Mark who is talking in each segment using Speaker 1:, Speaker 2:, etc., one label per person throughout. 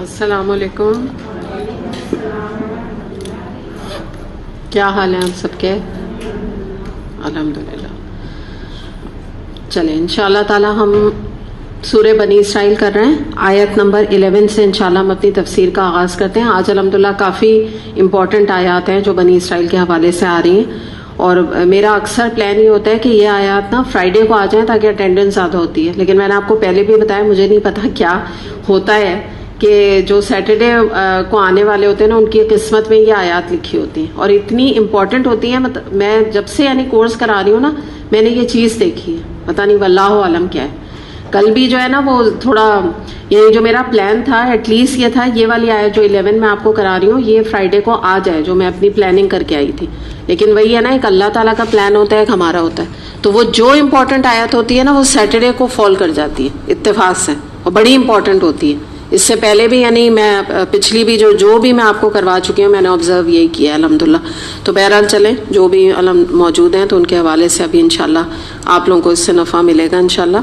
Speaker 1: السلام علیکم. کیا حال ہیں آپ سب کے؟ الحمدللہ. چلیں انشاءاللہ تعالی ہم سورہ بنی اسرائیل کر رہے ہیں. آیت نمبر 11 سے انشاءاللہ ہم اپنی تفسیر کا آغاز کرتے ہیں. آج الحمدللہ کافی امپورٹنٹ آیات ہیں جو بنی اسرائیل کے حوالے سے آ رہی ہیں، اور میرا اکثر پلان یہ ہوتا ہے کہ یہ آیات نا فرائیڈے کو آ جائیں تاکہ اٹینڈنس زیادہ ہوتی ہے. لیکن میں نے آپ کو پہلے بھی بتایا مجھے نہیں پتا کیا ہوتا ہے کہ جو سیٹرڈے کو آنے والے ہوتے ہیں نا ان کی قسمت میں یہ آیات لکھی ہوتی ہیں اور اتنی امپورٹنٹ ہوتی ہیں. میں جب سے کورس کرا رہی ہوں نا میں نے یہ چیز دیکھی ہے، پتہ نہیں واللہ عالم کیا ہے. کل بھی جو ہے نا وہ تھوڑا جو میرا پلان تھا ایٹ لیسٹ یہ تھا یہ والی آیت جو 11 میں آپ کو کرا رہی ہوں یہ فرائیڈے کو آ جائے، جو میں اپنی پلاننگ کر کے آئی تھی. لیکن وہی ہے نا ایک اللہ تعالیٰ کا پلان ہوتا ہے ایک ہمارا ہوتا ہے، تو وہ جو امپورٹنٹ آیت ہوتی ہے نا وہ سیٹرڈے کو فال کر جاتی ہے اتفاق سے اور بڑی امپورٹنٹ ہوتی ہے. اس سے پہلے بھی میں پچھلی بھی جو بھی میں آپ کو کروا چکی ہوں میں نے آبزرو یہی کیا ہے الحمدللہ. تو بہرحال چلیں جو بھی موجود ہیں تو ان کے حوالے سے ابھی انشاءاللہ آپ لوگوں کو اس سے نفع ملے گا انشاءاللہ.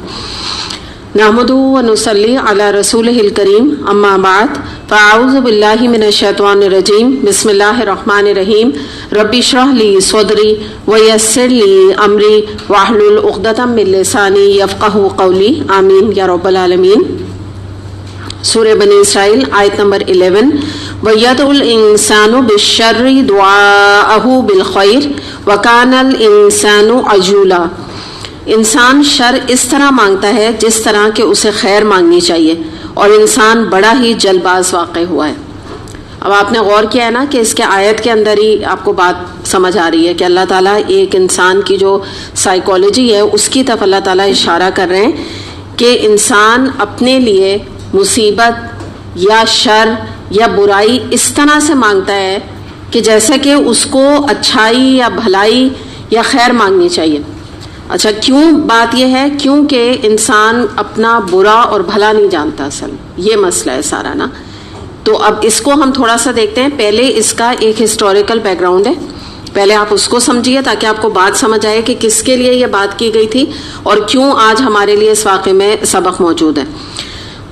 Speaker 1: نحمدہ و نصلی علی رسولہ الکریم، اما بعد فاعوذ باللہ من الشیطان الرجیم. بسم اللہ الرحمن الرحیم. رب اشرح لی صدری ویسر لی امری واحلل عقدۃ من لسانی یفقہوا قولی. آمین یا رب العالمین. سورہ بنی اسرائیل آیت نمبر 11. وَيَدْعُ الْإِنسَانُ بِالشَّرِّ دُعَاءَهُ بِالْخَيْرِ وَكَانَ الْإِنسَانُ عَجُولًا. انسان شر اس طرح مانگتا ہے جس طرح کہ اسے خیر مانگنی چاہیے، اور انسان بڑا ہی جلد باز واقع ہوا ہے. اب آپ نے غور کیا ہے نا کہ اس کے آیت کے اندر ہی آپ کو بات سمجھ آ رہی ہے کہ اللہ تعالیٰ ایک انسان کی جو سائیکالوجی ہے اس کی طرف اللہ تعالیٰ اشارہ کر رہے ہیں کہ انسان اپنے لیے مصیبت یا شر یا برائی اس طرح سے مانگتا ہے کہ جیسے کہ اس کو اچھائی یا بھلائی یا خیر مانگنی چاہیے. اچھا کیوں بات یہ ہے؟ کیونکہ انسان اپنا برا اور بھلا نہیں جانتا، اصل یہ مسئلہ ہے سارا نا. تو اب اس کو ہم تھوڑا سا دیکھتے ہیں. پہلے اس کا ایک ہسٹوریکل بیک گراؤنڈ ہے، پہلے آپ اس کو سمجھیے تاکہ آپ کو بات سمجھ آئے کہ کس کے لیے یہ بات کی گئی تھی اور کیوں آج ہمارے لیے اس واقعے میں سبق موجود ہے.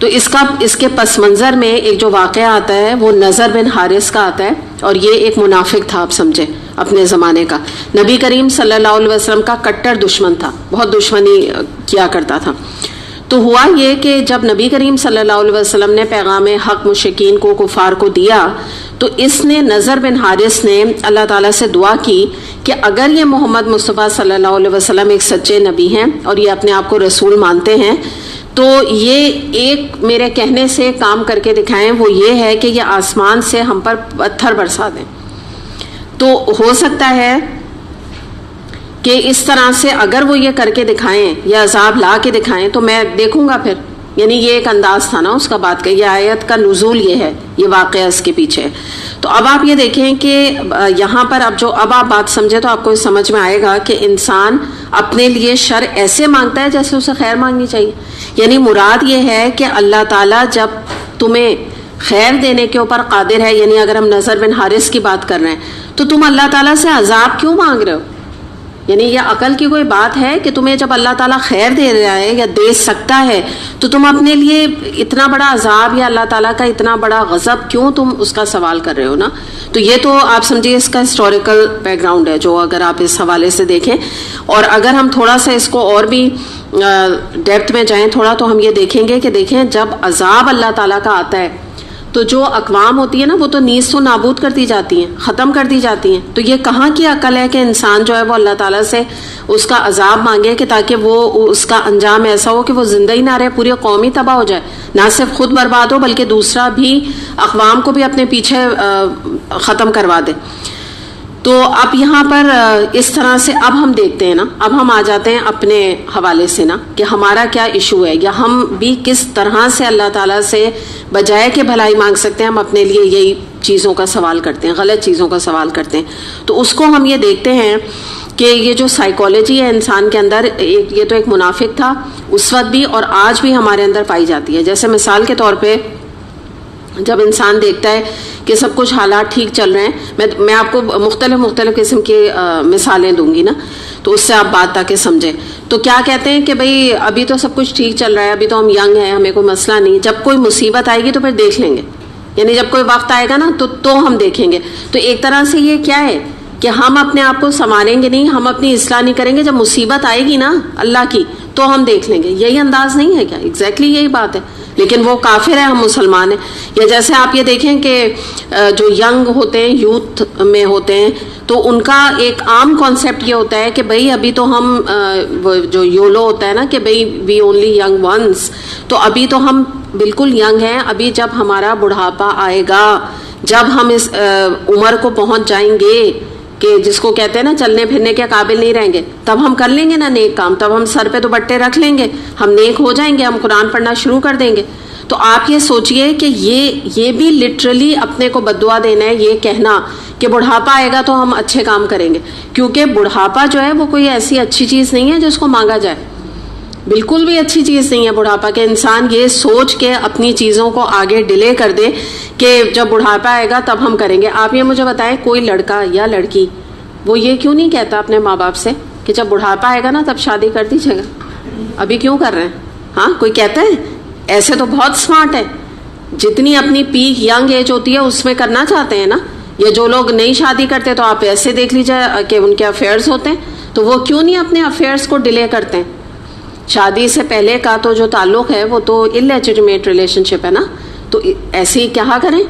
Speaker 1: تو اس کے پس منظر میں ایک جو واقعہ آتا ہے وہ نضر بن حارث کا آتا ہے، اور یہ ایک منافق تھا، آپ سمجھے اپنے زمانے کا. نبی کریم صلی اللہ علیہ وسلم کا کٹر دشمن تھا، بہت دشمنی کیا کرتا تھا. تو ہوا یہ کہ جب نبی کریم صلی اللہ علیہ وسلم نے پیغام حق مشرکین کو کفار کو دیا تو اس نے نضر بن حارث نے اللہ تعالیٰ سے دعا کی کہ اگر یہ محمد مصطفیٰ صلی اللہ علیہ وسلم ایک سچے نبی ہیں اور یہ اپنے آپ کو رسول مانتے ہیں تو یہ ایک میرے کہنے سے کام کر کے دکھائیں، وہ یہ ہے کہ یہ آسمان سے ہم پر پتھر برسا دیں. تو ہو سکتا ہے کہ اس طرح سے اگر وہ یہ کر کے دکھائیں یا عذاب لا کے دکھائیں تو میں دیکھوں گا پھر. یعنی یہ ایک انداز تھا نا اس کا بات کا. یہ آیت کا نزول یہ ہے، یہ واقعہ اس کے پیچھے. تو اب آپ یہ دیکھیں کہ یہاں پر اب آپ بات سمجھے تو آپ کو سمجھ میں آئے گا کہ انسان اپنے لیے شر ایسے مانگتا ہے جیسے اسے خیر مانگنی چاہیے. یعنی مراد یہ ہے کہ اللہ تعالیٰ جب تمہیں خیر دینے کے اوپر قادر ہے، یعنی اگر ہم نضر بن حارث کی بات کر رہے ہیں تو تم اللہ تعالیٰ سے عذاب کیوں مانگ رہے ہو؟ یعنی یہ عقل کی کوئی بات ہے کہ تمہیں جب اللہ تعالیٰ خیر دے رہا ہے یا دے سکتا ہے تو تم اپنے لیے اتنا بڑا عذاب یا اللہ تعالیٰ کا اتنا بڑا غضب کیوں تم اس کا سوال کر رہے ہو نا. تو یہ تو آپ سمجھیے اس کا ہسٹوریکل بیک گراؤنڈ ہے جو اگر آپ اس حوالے سے دیکھیں. اور اگر ہم تھوڑا سا اس کو اور بھی ڈیپتھ میں جائیں تھوڑا تو ہم یہ دیکھیں گے کہ دیکھیں جب عذاب اللہ تعالیٰ کا آتا ہے تو جو اقوام ہوتی ہے نا وہ تو نیز و نابود کر دی جاتی ہیں، ختم کر دی جاتی ہیں. تو یہ کہاں کی عقل ہے کہ انسان جو ہے وہ اللہ تعالیٰ سے اس کا عذاب مانگے کہ تاکہ وہ اس کا انجام ایسا ہو کہ وہ زندہ ہی نہ رہے، پوری قوم ہی تباہ ہو جائے، نہ صرف خود برباد ہو بلکہ دوسرا بھی اقوام کو بھی اپنے پیچھے ختم کروا دے. تو اب یہاں پر اس طرح سے اب ہم دیکھتے ہیں نا، اب ہم آ جاتے ہیں اپنے حوالے سے نا کہ ہمارا کیا ایشو ہے یا ہم بھی کس طرح سے اللہ تعالیٰ سے بجائے کہ بھلائی مانگ سکتے ہیں ہم اپنے لیے یہی چیزوں کا سوال کرتے ہیں، غلط چیزوں کا سوال کرتے ہیں. تو اس کو ہم یہ دیکھتے ہیں کہ یہ جو سائیکالوجی ہے انسان کے اندر یہ تو ایک منافق تھا اس وقت بھی اور آج بھی ہمارے اندر پائی جاتی ہے. جیسے مثال کے طور پہ جب انسان دیکھتا ہے کہ سب کچھ حالات ٹھیک چل رہے ہیں، میں آپ کو مختلف قسم کی مثالیں دوں گی نا تو اس سے آپ بات تاکہ سمجھیں. تو کیا کہتے ہیں کہ بھئی ابھی تو سب کچھ ٹھیک چل رہا ہے، ابھی تو ہم ینگ ہیں، ہمیں کوئی مسئلہ نہیں، جب کوئی مصیبت آئے گی تو پھر دیکھ لیں گے. یعنی جب کوئی وقت آئے گا نا تو ہم دیکھیں گے. تو ایک طرح سے یہ کیا ہے کہ ہم اپنے آپ کو سنواریں گے نہیں, ہم اپنی اصلاح نہیں کریں گے, جب مصیبت آئے گی نا اللہ کی تو ہم دیکھ لیں گے. یہی انداز نہیں ہے کیا؟ ایگزیکٹلی یہی بات ہے. لیکن وہ کافر ہے, ہم مسلمان ہیں. یا جیسے آپ یہ دیکھیں کہ جو ینگ ہوتے ہیں, یوتھ میں ہوتے ہیں, تو ان کا ایک عام کانسیپٹ یہ ہوتا ہے کہ بھئی ابھی تو ہم جو یولو ہوتا ہے نا کہ بھئی وی اونلی ینگ ونس, تو ابھی تو ہم بالکل ینگ ہیں. ابھی جب ہمارا بڑھاپا آئے گا, جب ہم اس عمر کو پہنچ جائیں گے کہ جس کو کہتے ہیں نا چلنے پھرنے کے قابل نہیں رہیں گے, تب ہم کر لیں گے نا نیک کام, تب ہم سر پہ دوپٹے رکھ لیں گے, ہم نیک ہو جائیں گے, ہم قرآن پڑھنا شروع کر دیں گے. تو آپ یہ سوچئے کہ یہ بھی لٹرلی اپنے کو بددعا دینا ہے, یہ کہنا کہ بڑھاپا آئے گا تو ہم اچھے کام کریں گے. کیونکہ بڑھاپا جو ہے وہ کوئی ایسی اچھی چیز نہیں ہے جس کو مانگا جائے, بالکل بھی اچھی چیز نہیں ہے بڑھاپا. کہ انسان یہ سوچ کے اپنی چیزوں کو آگے ڈیلے کر دے کہ جب بڑھاپا آئے گا تب ہم کریں گے. آپ یہ مجھے بتائیں, کوئی لڑکا یا لڑکی وہ یہ کیوں نہیں کہتا اپنے ماں باپ سے کہ جب بڑھاپا آئے گا نا تب شادی کر دیجیے گا؟ ابھی کیوں کر رہے ہیں؟ ہاں کوئی کہتا ہے؟ ایسے تو بہت سمارٹ ہے, جتنی اپنی پیک ینگ ایج ہوتی ہے اس میں کرنا چاہتے ہیں نا. یا جو لوگ نہیں شادی کرتے تو آپ ایسے دیکھ لیجیے کہ ان کے افیئرز ہوتے ہیں, تو وہ کیوں نہیں اپنے افیئرز کو ڈیلے کرتے ہیں؟ شادی سے پہلے کا تو جو تعلق ہے وہ تو انلیجیٹمیٹ ریلیشن شپ ہے نا. تو ایسے ہی کیا کریں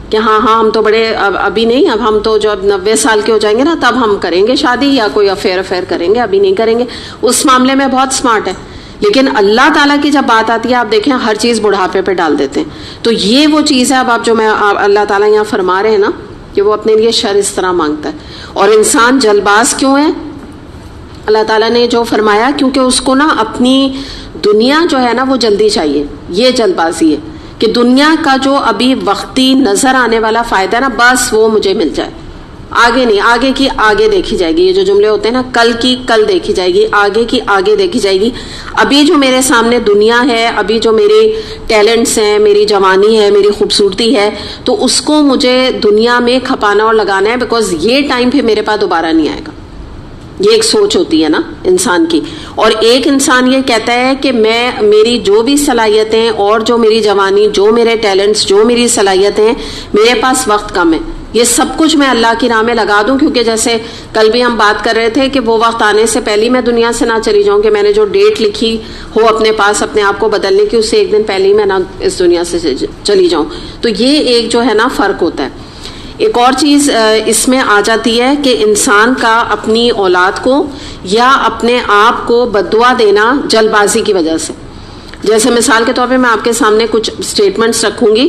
Speaker 1: کہ ہاں ہم تو بڑے ابھی نہیں, اب ہم تو جب 90 سال کے ہو جائیں گے نا تب ہم کریں گے شادی, یا کوئی افیئر کریں گے, ابھی نہیں کریں گے. اس معاملے میں بہت سمارٹ ہے. لیکن اللہ تعالیٰ کی جب بات آتی ہے, آپ دیکھیں ہر چیز بڑھاپے پہ ڈال دیتے ہیں. تو یہ وہ چیز ہے اب آپ جو میں اللہ تعالیٰ یہاں فرما رہے ہیں نا کہ وہ اپنے لیے شر اس طرح مانگتا ہے. اور انسان جلد باز کیوں ہے؟ اللہ تعالیٰ نے جو فرمایا کیونکہ اس کو نا اپنی دنیا جو ہے نا وہ جلدی چاہیے. یہ جلد بازی ہے کہ دنیا کا جو ابھی وقتی نظر آنے والا فائدہ ہے نا بس وہ مجھے مل جائے, آگے نہیں. آگے کی آگے دیکھی جائے گی. یہ جو جملے ہوتے ہیں نا, کل کی کل دیکھی جائے گی, آگے کی آگے دیکھی جائے گی. ابھی جو میرے سامنے دنیا ہے, ابھی جو میرے ٹیلنٹس ہیں, میری جوانی ہے, میری خوبصورتی ہے, تو اس کو مجھے دنیا میں کھپانا اور لگانا ہے, بیکاز یہ ٹائم پھر میرے پاس دوبارہ نہیں آئے گا. یہ ایک سوچ ہوتی ہے نا انسان کی. اور ایک انسان یہ کہتا ہے کہ میری جو بھی صلاحیتیں اور جو میری جوانی, جو میرے ٹیلنٹس, جو میری صلاحیتیں, میرے پاس وقت کم ہے, یہ سب کچھ میں اللہ کی راہ میں لگا دوں. کیونکہ جیسے کل بھی ہم بات کر رہے تھے کہ وہ وقت آنے سے پہلے میں دنیا سے نہ چلی جاؤں, کہ میں نے جو ڈیٹ لکھی ہو اپنے پاس اپنے آپ کو بدلنے کی, اس سے ایک دن پہلے ہی میں نہ اس دنیا سے چلی جاؤں. تو یہ ایک جو ہے نا فرق ہوتا ہے. ایک اور چیز اس میں آ جاتی ہے کہ انسان کا اپنی اولاد کو یا اپنے آپ کو بددعا دینا جلد بازی کی وجہ سے. جیسے مثال کے طور پہ میں آپ کے سامنے کچھ سٹیٹمنٹس رکھوں گی,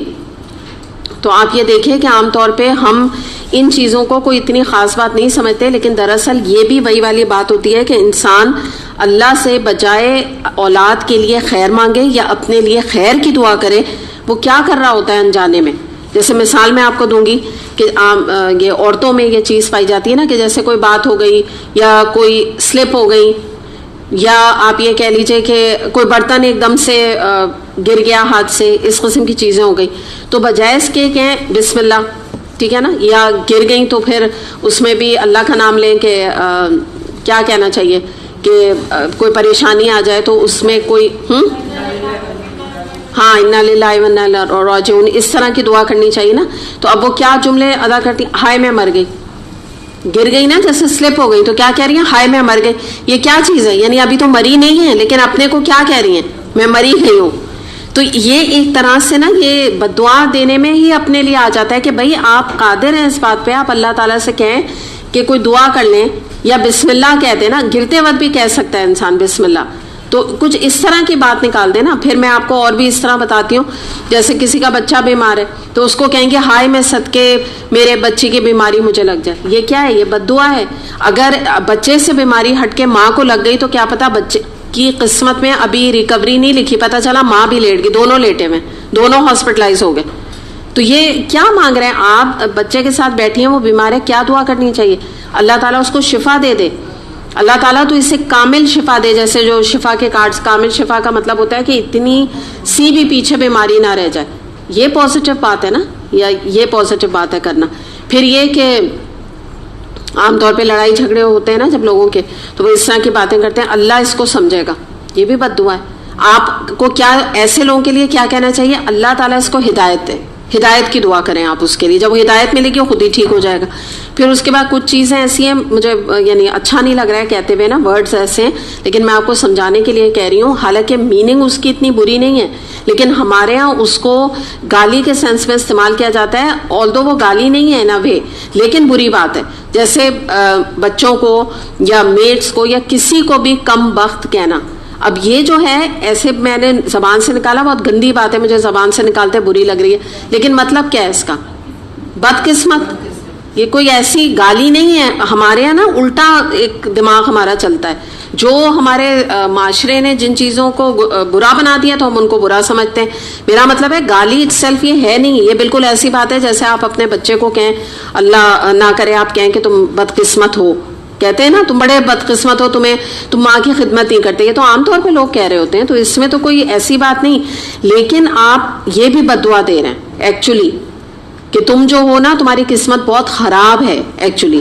Speaker 1: تو آپ یہ دیکھیں کہ عام طور پہ ہم ان چیزوں کو کوئی اتنی خاص بات نہیں سمجھتے, لیکن دراصل یہ بھی وہی والی بات ہوتی ہے کہ انسان اللہ سے بجائے اولاد کے لیے خیر مانگے یا اپنے لیے خیر کی دعا کرے, وہ کیا کر رہا ہوتا ہے انجانے میں. جیسے مثال میں آپ کو دوں گی کہ یہ عورتوں میں یہ چیز پائی جاتی ہے نا کہ جیسے کوئی بات ہو گئی یا کوئی سلپ ہو گئی, یا آپ یہ کہہ لیجئے کہ کوئی برتن ایک دم سے گر گیا ہاتھ سے, اس قسم کی چیزیں ہو گئی, تو بجائے اس کے کہیں بسم اللہ, ٹھیک ہے نا, یا گر گئیں تو پھر اس میں بھی اللہ کا نام لیں کہ کیا کہنا چاہیے کہ کوئی پریشانی آ جائے تو اس میں کوئی ہاں انا للہ و انا الیہ راجعون, اس طرح کی دعا کرنی چاہیے نا. تو اب وہ کیا جملے ادا کرتی, ہائے میں مر گئی, گر گئی نا, جیسے سلپ ہو گئی, تو کیا کہہ رہی ہیں, ہائے میں مر گئی. یہ کیا چیز ہے؟ یعنی ابھی تو مری نہیں ہے, لیکن اپنے کو کیا کہہ رہی ہیں, میں مری گئی ہوں. تو یہ ایک طرح سے نا یہ بددعا دینے میں ہی اپنے لیے آ جاتا ہے کہ بھائی آپ قادر ہیں اس بات پہ, آپ اللہ تعالیٰ سے کہیں کہ کوئی دعا کر لیں, یا بسم اللہ کہہ دیں نا, گرتے وقت بھی کہہ سکتا ہے انسان بسم اللہ. تو کچھ اس طرح کی بات نکال دیں نا. پھر میں آپ کو اور بھی اس طرح بتاتی ہوں, جیسے کسی کا بچہ بیمار ہے تو اس کو کہیں گے ہائے میں صدقے میرے بچے کی بیماری مجھے لگ جائے. یہ کیا ہے؟ یہ بددعا ہے. اگر بچے سے بیماری ہٹ کے ماں کو لگ گئی تو کیا پتا بچے کی قسمت میں ابھی ریکوری نہیں لکھی, پتا چلا ماں بھی لیٹ گئی, دونوں لیٹے ہوئے, دونوں ہاسپٹلائز ہو گئے. تو یہ کیا مانگ رہے ہیں آپ؟ بچے کے ساتھ بیٹھی ہیں, وہ بیمار ہے, کیا دعا کرنی چاہیے؟ اللہ تعالیٰ اس کو شفا دے دے. اللہ تعالیٰ تو اسے کامل شفا دے. جیسے جو شفا کے کارڈز, کامل شفا کا مطلب ہوتا ہے کہ اتنی سی بھی پیچھے بیماری نہ رہ جائے. یہ پازیٹیو بات ہے نا, یا یہ پازیٹیو بات ہے کرنا. پھر یہ کہ عام طور پہ لڑائی جھگڑے ہوتے ہیں نا جب لوگوں کے, تو وہ اس طرح کی باتیں کرتے ہیں, اللہ اس کو سمجھے گا. یہ بھی بد دعا ہے. آپ کو کیا ایسے لوگوں کے لیے کیا کہنا چاہیے؟ اللہ تعالیٰ اس کو ہدایت دے. ہدایت کی دعا کریں آپ اس کے لیے, جب وہ ہدایت ملے گی وہ خود ہی ٹھیک ہو جائے گا. پھر اس کے بعد کچھ چیزیں ایسی ہیں, مجھے یعنی اچھا نہیں لگ رہا ہے کہتے ہوئے نا, ورڈز ایسے ہیں, لیکن میں آپ کو سمجھانے کے لیے کہہ رہی ہوں, حالانکہ میننگ اس کی اتنی بری نہیں ہے, لیکن ہمارے ہاں اس کو گالی کے سینس میں استعمال کیا جاتا ہے, آلدو وہ گالی نہیں ہے نا وے, لیکن بری بات ہے. جیسے بچوں کو یا میٹس کو یا کسی کو بھی کم بخت کہنا, اب یہ جو ہے ایسے میں نے زبان سے نکالا, بہت گندی بات ہے, مجھے زبان سے نکالتے بری لگ رہی ہے, لیکن مطلب کیا ہے اس کا؟ بدقسمت. یہ کوئی ایسی گالی نہیں ہے. ہمارے یہاں نا الٹا ایک دماغ ہمارا چلتا ہے, جو ہمارے معاشرے نے جن چیزوں کو برا بنا دیا تو ہم ان کو برا سمجھتے ہیں. میرا مطلب ہے گالی اٹ سیلف یہ ہے نہیں, یہ بالکل ایسی بات ہے جیسے آپ اپنے بچے کو کہیں, اللہ نہ کرے آپ کہیں کہ تم بدقسمت ہو, کہتے ہیں نا تم بڑے بدقسمت ہو, تم ماں کی خدمت نہیں کرتے, یہ تو عام طور پہ لوگ کہہ رہے ہوتے ہیں, تو اس میں تو کوئی ایسی بات نہیں. لیکن آپ یہ بھی بددعا دے رہے ہیں ایکچولی کہ تم جو ہو نا تمہاری قسمت بہت خراب ہے ایکچولی,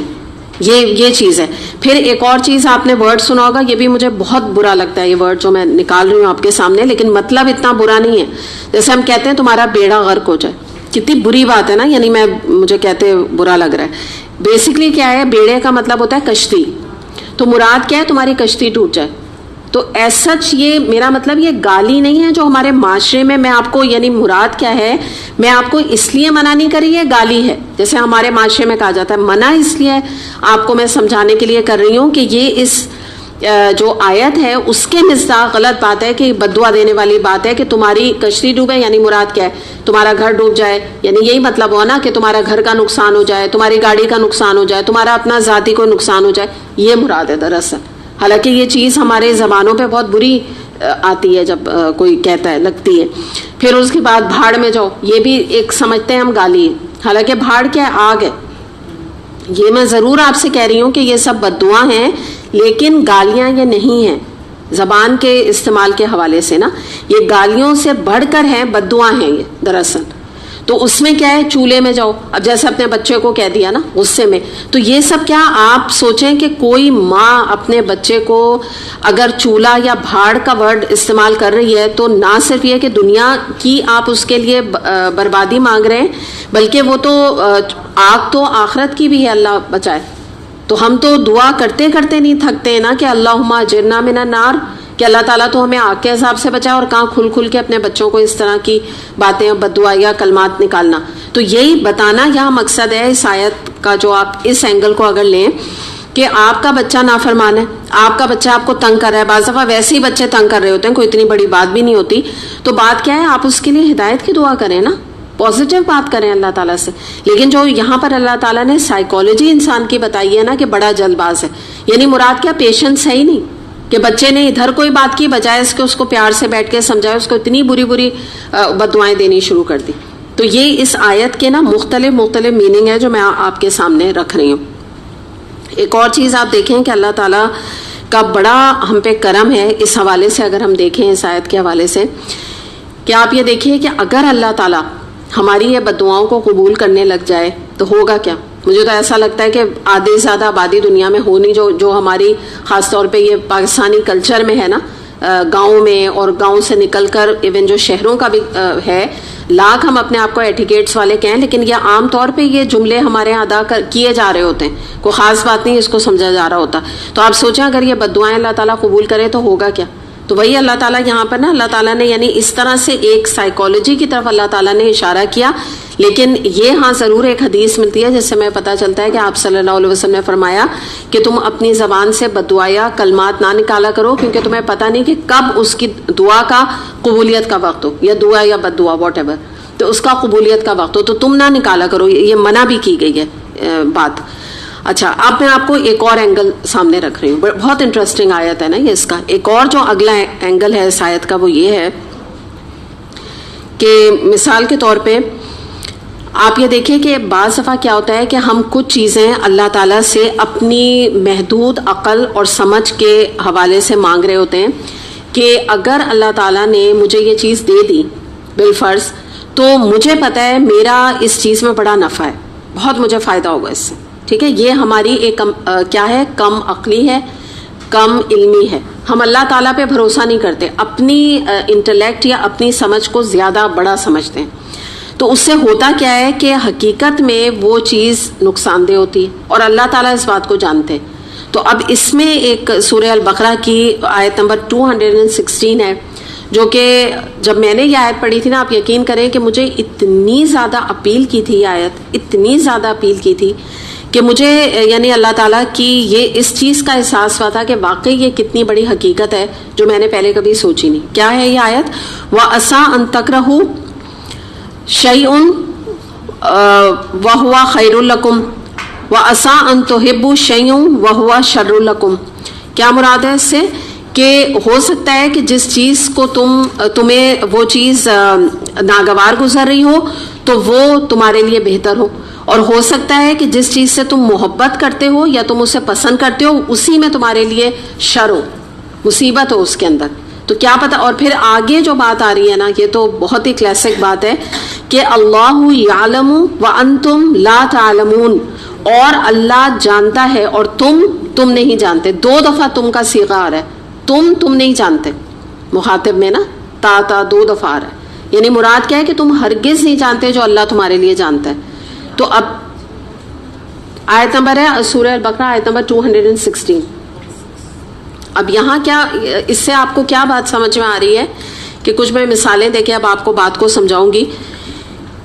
Speaker 1: یہ چیز ہے. پھر ایک اور چیز آپ نے ورڈ سنا ہوگا, یہ بھی مجھے بہت برا لگتا ہے یہ ورڈ جو میں نکال رہی ہوں آپ کے سامنے, لیکن مطلب اتنا برا نہیں ہے. جیسے ہم کہتے ہیں تمہارا بیڑا غرق ہو جائے, کتنی بری بات ہے نا, یعنی مجھے کہتے برا لگ رہا ہے. بیسکلی کیا ہے, بیڑے کا مطلب ہوتا ہے کشتی, تو مراد کیا ہے تمہاری کشتی ٹوٹ جائے. تو ایز سچ یہ میرا مطلب یہ گالی نہیں ہے جو ہمارے معاشرے میں آپ کو, یعنی مراد کیا ہے, میں آپ کو اس لیے منع نہیں کر رہی ہے گالی ہے, جیسے ہمارے معاشرے میں کہا جاتا ہے. منع اس لیے آپ کو میں سمجھانے کے لیے کر رہی ہوں کہ یہ اس جو آیت ہے اس کے مصداق غلط بات ہے, کہ بددعا دینے والی بات ہے کہ تمہاری کشتی ڈوبے, یعنی مراد کیا ہے تمہارا گھر ڈوب جائے, یعنی یہی مطلب ہوا نا کہ تمہارا گھر کا نقصان ہو جائے, تمہاری گاڑی کا نقصان ہو جائے, تمہارا اپنا ذاتی کوئی نقصان ہو جائے, یہ مراد ہے دراصل. حالانکہ یہ چیز ہمارے زبانوں پہ بہت بری آتی ہے جب کوئی کہتا ہے, لگتی ہے. پھر اس کے بعد بھاڑ میں جاؤ, یہ بھی ایک سمجھتے ہیں ہم گالی ہے, حالانکہ بھاڑ کیا ہے, آگ ہے. یہ میں ضرور آپ سے کہہ رہی ہوں کہ یہ سب بددعا ہیں, لیکن گالیاں یہ نہیں ہیں زبان کے استعمال کے حوالے سے نا, یہ گالیوں سے بڑھ کر ہیں, بددعا ہیں یہ دراصل. تو اس میں کیا ہے, چولہے میں جاؤ, اب جیسے اپنے بچے کو کہہ دیا نا غصے میں, تو یہ سب کیا آپ سوچیں کہ کوئی ماں اپنے بچے کو اگر چولہا یا بھاڑ کا ورڈ استعمال کر رہی ہے تو نہ صرف یہ کہ دنیا کی آپ اس کے لیے بربادی مانگ رہے ہیں, بلکہ وہ تو آگ تو آخرت کی بھی ہے, اللہ بچائے. تو ہم تو دعا کرتے کرتے نہیں تھکتے ہیں نا کہ اللہم اجرنا من النار, کہ اللہ تعالیٰ تو ہمیں آگ کے عذاب سے بچائے, اور کہاں کھل کھل کے اپنے بچوں کو اس طرح کی باتیں بددعا یا کلمات نکالنا. تو یہی بتانا یہاں مقصد ہے اس آیت کا, جو آپ اس اینگل کو اگر لیں کہ آپ کا بچہ نافرمان ہے, آپ کا بچہ آپ کو تنگ کر رہا ہے, بعض دفعہ ویسے ہی بچے تنگ کر رہے ہوتے ہیں, کوئی اتنی بڑی بات بھی نہیں ہوتی, تو بات کیا ہے آپ اس کے لیے ہدایت کی دعا کریں نا, پازیٹیو بات کریں اللہ تعالیٰ سے. لیکن جو یہاں پر اللہ تعالیٰ نے سائیکالوجی انسان کی بتائی ہے نا کہ بڑا جلد باز ہے, یعنی مراد کیا, پیشنس ہے ہی نہیں, کہ بچے نے ادھر کوئی بات کی بجائے اس کے اس کو پیار سے بیٹھ کے سمجھایا, اس کو اتنی بری بددعائیں دینی شروع کر دی. تو یہ اس آیت کے نا مختلف میننگ ہے جو میں آپ کے سامنے رکھ رہی ہوں. ایک اور چیز آپ دیکھیں کہ اللہ تعالیٰ کا بڑا ہم پہ کرم ہے اس حوالے سے, اگر ہم دیکھیں اس آیت کے حوالے سے, کہ آپ یہ دیکھیے کہ اگر اللہ تعالیٰ ہماری یہ بددعاؤں کو قبول کرنے لگ جائے تو ہوگا کیا. مجھے تو ایسا لگتا ہے کہ آدھے سے زیادہ آبادی دنیا میں ہونی, جو ہماری خاص طور پہ یہ پاکستانی کلچر میں ہے نا, گاؤں میں اور گاؤں سے نکل کر ایون جو شہروں کا بھی ہے, لاکھ ہم اپنے آپ کو ایٹیکیٹس والے کہیں, لیکن یہ عام طور پہ یہ جملے ہمارے ادا کیے جا رہے ہوتے ہیں, کوئی خاص بات نہیں اس کو سمجھا جا رہا ہوتا. تو آپ سوچیں اگر یہ بددعائیں اللہ تعالیٰ قبول کرے تو ہوگا کیا. تو وہی اللہ تعالیٰ یہاں پر نا, اللہ تعالیٰ نے یعنی اس طرح سے ایک سائیکالوجی کی طرف اللہ تعالیٰ نے اشارہ کیا. لیکن یہ ہاں ضرور ایک حدیث ملتی ہے جس سے میں پتہ چلتا ہے کہ آپ صلی اللہ علیہ وسلم نے فرمایا کہ تم اپنی زبان سے بددعا یا کلمات نہ نکالا کرو, کیونکہ تمہیں پتہ نہیں کہ کب اس کی دعا کا قبولیت کا وقت ہو, یا دعا یا بددعا واٹ ایور, تو اس کا قبولیت کا وقت ہو, تو تم نہ نکالا کرو. یہ منع بھی کی گئی ہے بات. اچھا, اب میں آپ کو ایک اور اینگل سامنے رکھ رہی ہوں, بہت انٹرسٹنگ آیت ہے نا یہ. اس کا ایک اور جو اگلا اینگل ہے اس آیت کا وہ یہ ہے کہ مثال کے طور پہ آپ یہ دیکھیں کہ بعض دفعہ کیا ہوتا ہے کہ ہم کچھ چیزیں اللہ تعالیٰ سے اپنی محدود عقل اور سمجھ کے حوالے سے مانگ رہے ہوتے ہیں کہ اگر اللہ تعالیٰ نے مجھے یہ چیز دے دی بالفرض, تو مجھے پتہ ہے میرا اس چیز میں بڑا نفع ہے, بہت مجھے فائدہ ہوگا اس سے. ٹھیک ہے, یہ ہماری ایک کیا ہے, کم عقلی ہے, کم علمی ہے. ہم اللہ تعالیٰ پہ بھروسہ نہیں کرتے, اپنی انٹلیکٹ یا اپنی سمجھ کو زیادہ بڑا سمجھتے ہیں. تو اس سے ہوتا کیا ہے کہ حقیقت میں وہ چیز نقصان دہ ہوتی ہے اور اللہ تعالیٰ اس بات کو جانتے ہیں. تو اب اس میں ایک سورہ البقرہ کی آیت نمبر 216 ہے جو کہ جب میں نے یہ آیت پڑھی تھی نا, آپ یقین کریں کہ مجھے اتنی زیادہ اپیل کی تھی, یہ آیت اتنی زیادہ اپیل کی تھی کہ مجھے یعنی اللہ تعالیٰ کی یہ اس چیز کا احساس ہوا تھا کہ واقعی یہ کتنی بڑی حقیقت ہے جو میں نے پہلے کبھی سوچی نہیں. کیا ہے یہ آیت؟ وَعَسَىٰ أَن تَكْرَهُوا شَيْءٌ وَهُوَ خَيْرٌ لَكُمْ وَعَسَىٰ أَن تُحِبُّوا شَيْءٌ وَهُوَ شَرٌّ لَكُمْ. کیا مراد ہے اس سے کہ ہو سکتا ہے کہ جس چیز کو تمہیں وہ چیز ناگوار گزر رہی ہو تو وہ تمہارے لیے بہتر ہو, اور ہو سکتا ہے کہ جس چیز سے تم محبت کرتے ہو یا تم اسے پسند کرتے ہو اسی میں تمہارے لیے شر ہو, مصیبت ہو اس کے اندر. تو کیا پتہ. اور پھر آگے جو بات آ رہی ہے نا, یہ تو بہت ہی کلاسک بات ہے کہ اللہ یعلم وانتم لا تعلمون, اور اللہ جانتا ہے اور تم نہیں جانتے. 2 دفعہ تم کا صیغہ آ رہا ہے, تم نہیں جانتے, مخاطب میں نا تا 2 دفعہ آ رہا ہے. یعنی مراد کیا ہے کہ تم ہرگز نہیں جانتے جو اللہ تمہارے لیے جانتا ہے. تو اب آیت نمبر ہے سورہ البقرہ آیت نمبر 216. اب یہاں کیا اس سے آپ کو کیا بات سمجھ میں آ رہی ہے کہ کچھ میں مثالیں دے کے اب آپ کو بات کو سمجھاؤں گی.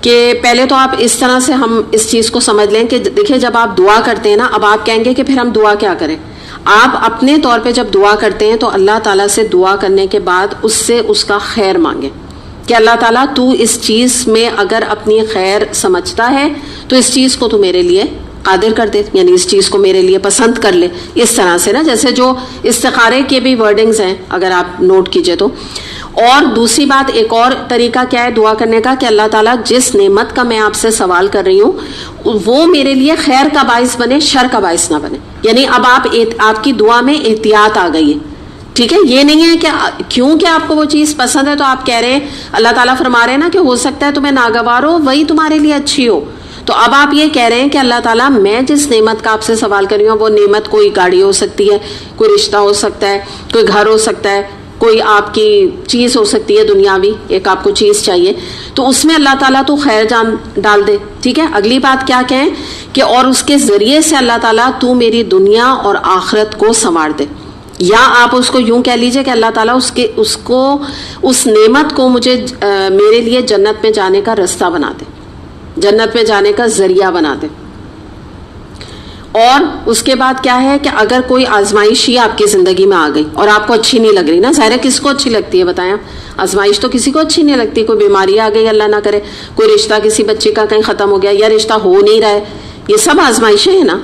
Speaker 1: کہ پہلے تو آپ اس طرح سے ہم اس چیز کو سمجھ لیں کہ دیکھیں جب آپ دعا کرتے ہیں نا, اب آپ کہیں گے کہ پھر ہم دعا کیا کریں. آپ اپنے طور پہ جب دعا کرتے ہیں تو اللہ تعالیٰ سے دعا کرنے کے بعد اس سے اس کا خیر مانگیں کہ اللہ تعالیٰ تو اس چیز میں اگر اپنی خیر سمجھتا ہے تو اس چیز کو تو میرے لیے قادر کر دے, یعنی اس چیز کو میرے لیے پسند کر لے. اس طرح سے نا, جیسے جو استخارے کے بھی ورڈنگز ہیں اگر آپ نوٹ کیجئے تو. اور دوسری بات, ایک اور طریقہ کیا ہے دعا کرنے کا کہ اللہ تعالیٰ جس نعمت کا میں آپ سے سوال کر رہی ہوں وہ میرے لیے خیر کا باعث بنے, شر کا باعث نہ بنے. یعنی اب آپ کی دعا میں احتیاط آ گئی ہے, ٹھیک ہے. یہ نہیں ہے کہ کیونکہ آپ کو وہ چیز پسند ہے تو آپ کہہ رہے ہیں, اللہ تعالیٰ فرما رہے ہیں نا کہ ہو سکتا ہے تمہیں ناگوار ہو وہی تمہارے لیے اچھی ہو. تو اب آپ یہ کہہ رہے ہیں کہ اللہ تعالیٰ میں جس نعمت کا آپ سے سوال کر رہی ہوں وہ نعمت کوئی گاڑی ہو سکتی ہے, کوئی رشتہ ہو سکتا ہے, کوئی گھر ہو سکتا ہے, کوئی آپ کی چیز ہو سکتی ہے دنیاوی, ایک آپ کو چیز چاہیے, تو اس میں اللہ تعالیٰ تو خیر جان ڈال دے, ٹھیک ہے. اگلی بات کیا کہیں کہ اور اس کے ذریعے سے اللہ تعالیٰ تو میری دنیا اور آخرت کو سنوار دے. یا آپ اس کو یوں کہہ لیجئے کہ اللہ تعالیٰ اس نعمت کو مجھے میرے لیے جنت میں جانے کا رستہ بنا دے, جنت میں جانے کا ذریعہ بنا دے. اور اس کے بعد کیا ہے کہ اگر کوئی آزمائش ہی آپ کی زندگی میں آ گئی اور آپ کو اچھی نہیں لگ رہی نا, ظاہر ہے کس کو اچھی لگتی ہے بتائیں, آزمائش تو کسی کو اچھی نہیں لگتی. کوئی بیماری آ گئی اللہ نہ کرے, کوئی رشتہ کسی بچے کا کہیں ختم ہو گیا, یا رشتہ ہو نہیں رہا ہے, یہ سب آزمائشیں ہیں نا.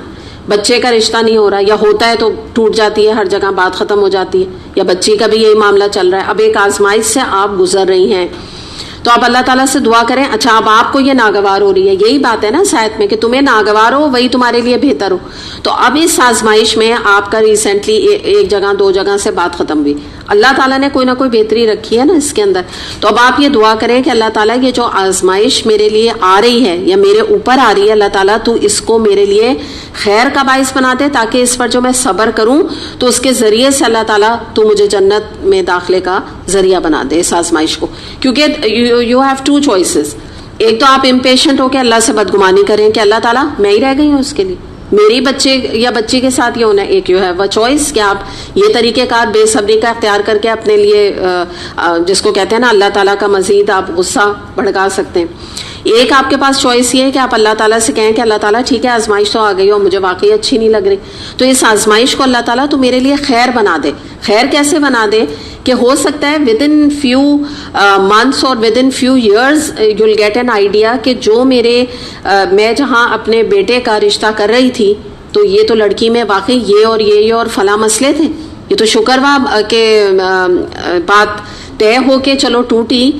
Speaker 1: بچے کا رشتہ نہیں ہو رہا یا ہوتا ہے تو ٹوٹ جاتی ہے, ہر جگہ بات ختم ہو جاتی ہے, یا بچی کا بھی یہی معاملہ چل رہا ہے. اب ایک آزمائش سے آپ گزر رہی ہیں تو آپ اللہ تعالیٰ سے دعا کریں. اچھا اب آپ کو یہ ناگوار ہو رہی ہے, یہی بات ہے نا سائد میں کہ تمہیں ناگوار ہو وہی تمہارے لیے بہتر ہو. تو اب اس آزمائش میں آپ کا ریسنٹلی 1 جگہ 2 جگہ سے بات ختم ہوئی, اللہ تعالیٰ نے کوئی نہ کوئی بہتری رکھی ہے نا اس کے اندر. تو اب آپ یہ دعا کریں کہ اللہ تعالیٰ یہ جو آزمائش میرے لیے آ رہی ہے یا میرے اوپر آ رہی ہے, اللہ تعالیٰ تو اس کو میرے لیے خیر کا باعث بنا دے, تاکہ اس پر جو میں صبر کروں تو اس کے ذریعے سے اللہ تعالیٰ تو مجھے جنت میں داخلے کا ذریعہ بنا دے اس آزمائش کو. کیونکہ یو ہیو 2 choices. ایک تو آپ امپیشنٹ ہو کے اللہ سے بدگمانی کریں کہ اللہ تعالیٰ میں ہی رہ گئی ہوں اس کے لیے, میری بچے یا بچی کے ساتھ یہ ہونا ہے. ایک یو ہیو اے چوائس کہ آپ یہ طریقہ کار بے صبری کا اختیار کر کے اپنے لیے جس کو کہتے ہیں نا اللہ تعالیٰ کا مزید آپ غصہ بھڑکا سکتے ہیں. ایک آپ کے پاس چوائس یہ ہے کہ آپ اللہ تعالیٰ سے کہیں کہ اللہ تعالیٰ ٹھیک ہے آزمائش تو آ گئی اور مجھے واقعی اچھی نہیں لگ رہی, تو اس آزمائش کو اللہ تعالیٰ تو میرے لیے خیر بنا دے. خیر کیسے بنا دے کہ ہو سکتا ہے within few months اور within few years you'll get an idea کہ جو میں جہاں اپنے بیٹے کا رشتہ کر رہی تھی تو یہ تو لڑکی میں واقعی یہ اور فلاں مسئلے تھے, یہ تو شکر ہوا کہ بات طے ہو کے چلو ٹوٹی,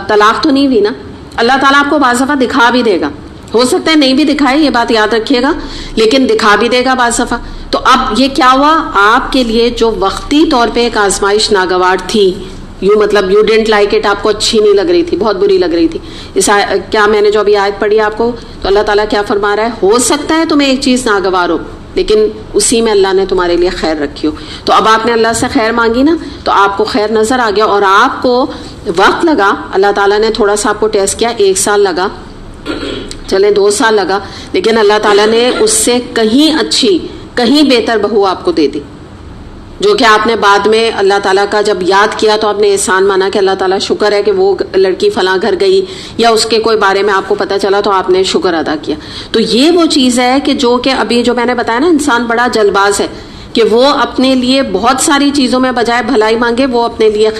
Speaker 1: طلاق تو نہیں ہوئی نا. اللہ تعالیٰ آپ کو بعض دفعہ دکھا بھی دے گا, ہو سکتا ہے نہیں بھی دکھائے, یہ بات یاد رکھیے گا, لیکن دکھا بھی دے گا بعض دفعہ. تو اب یہ کیا ہوا آپ کے لیے جو وقتی طور پہ ایک آزمائش ناگوار تھی, مطلب یو ڈنٹ لائک اٹ, آپ کو اچھی نہیں لگ رہی تھی, بہت بری لگ رہی تھی. کیا میں نے جو ابھی آیت پڑھی آپ کو, تو اللہ تعالیٰ کیا فرما رہا ہے, ہو سکتا ہے تمہیں ایک چیز ناگوار ہو لیکن اسی میں اللہ نے تمہارے لیے خیر رکھی ہو. تو اب آپ نے اللہ سے خیر مانگی نا, تو آپ کو خیر نظر آ گیا اور آپ کو وقت لگا, اللہ تعالیٰ نے تھوڑا سا آپ کو ٹیسٹ کیا, 1 سال لگا, چلے 2 سال لگا, لیکن اللہ تعالیٰ نے اس سے کہیں اچھی کہیں بہتر بہو آپ کو دے دی, جو کہ آپ نے بعد میں اللہ تعالیٰ کا جب یاد کیا تو آپ نے احسان مانا کہ اللہ تعالیٰ شکر ہے کہ وہ لڑکی فلاں گھر گئی, یا اس کے کوئی بارے میں آپ کو پتہ چلا تو آپ نے شکر ادا کیا. تو یہ وہ چیز ہے کہ جو کہ ابھی جو میں نے بتایا نا, انسان بڑا جلد باز ہے کہ وہ اپنے لیے بہت ساری چیزوں میں بجائے بھلائی مانگے, وہ اپنے لیے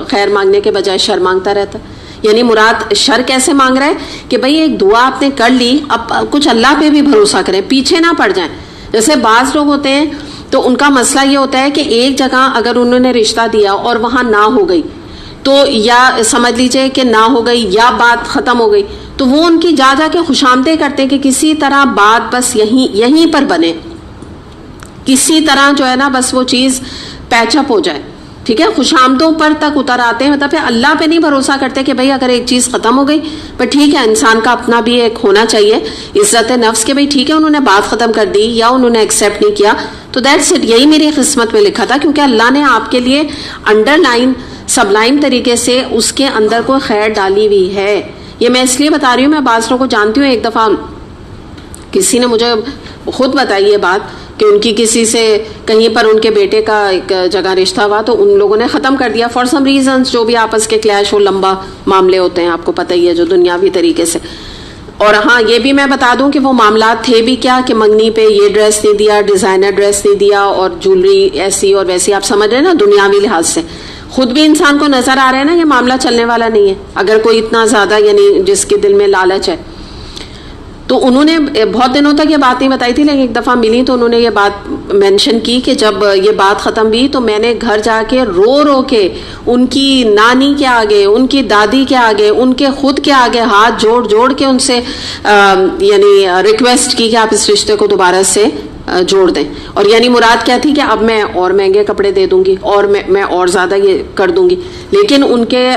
Speaker 1: خیر مانگنے کے بجائے شر مانگتا رہتا ہے. یعنی مراد شر کیسے مانگ رہا ہے کہ بھئی ایک دعا آپ نے کر لی, اب کچھ اللہ پہ بھی بھروسہ کریں, پیچھے نہ پڑ جائیں. جیسے بعض لوگ ہوتے ہیں تو ان کا مسئلہ یہ ہوتا ہے کہ ایک جگہ اگر انہوں نے رشتہ دیا اور وہاں نہ ہو گئی, تو یا سمجھ لیجئے کہ نہ ہو گئی یا بات ختم ہو گئی, تو وہ ان کی جا کے خوشامدیں کرتے ہیں کہ کسی طرح بات بس یہیں پر بنے, کسی طرح جو ہے نا بس وہ چیز پیچ اپ ہو جائے. ٹھیک ہے, خوشامدوں پر تک اتر آتے ہیں, مطلب پھر اللہ پہ نہیں بھروسہ کرتے کہ بھئی اگر ایک چیز ختم ہو گئی, پر ٹھیک ہے انسان کا اپنا بھی ایک ہونا چاہیے عزت نفس کے, بھئی ٹھیک ہے انہوں نے بات ختم کر دی یا انہوں نے ایکسیپٹ نہیں کیا تو دیٹس اٹ, یہی میری قسمت میں لکھا تھا, کیونکہ اللہ نے آپ کے لیے انڈر لائن سبلائم طریقے سے اس کے اندر کوئی خیر ڈالی ہوئی ہے. یہ میں اس لیے بتا رہی ہوں, میں بعض لوگوں کو جانتی ہوں. ایک دفعہ کسی نے مجھے خود بتائی یہ بات کہ ان کی کسی سے کہیں پر ان کے بیٹے کا ایک جگہ رشتہ ہوا, تو ان لوگوں نے ختم کر دیا فار سم ریزنس, جو بھی آپس کے کلیش ہو, لمبا معاملے ہوتے ہیں, آپ کو پتہ ہی ہے, جو دنیاوی طریقے سے. اور ہاں یہ بھی میں بتا دوں کہ وہ معاملات تھے بھی کیا کہ منگنی پہ یہ ڈریس نہیں دیا, ڈیزائنر ڈریس نہیں دیا, اور جولری ایسی اور ویسی, آپ سمجھ رہے ہیں نا, دنیاوی لحاظ سے. خود بھی انسان کو نظر آ رہا ہے نا یہ معاملہ چلنے والا نہیں ہے, اگر کوئی اتنا زیادہ یعنی جس کے دل میں لالچ ہے. تو انہوں نے بہت دنوں تک یہ بات نہیں بتائی تھی, لیکن ایک دفعہ ملی تو انہوں نے یہ بات مینشن کی کہ جب یہ بات ختم ہوئی تو میں نے گھر جا کے رو کے ان کی نانی کے آگے, ان کی دادی کے آگے, ان کے خود کے آگے ہاتھ جوڑ کے ان سے یعنی ریکویسٹ کی کہ آپ اس رشتے کو دوبارہ سے جوڑ دیں. اور یعنی مراد کیا تھی کہ اب میں اور مہنگے کپڑے دے دوں گی اور میں اور زیادہ یہ کر دوں گی, لیکن ان کے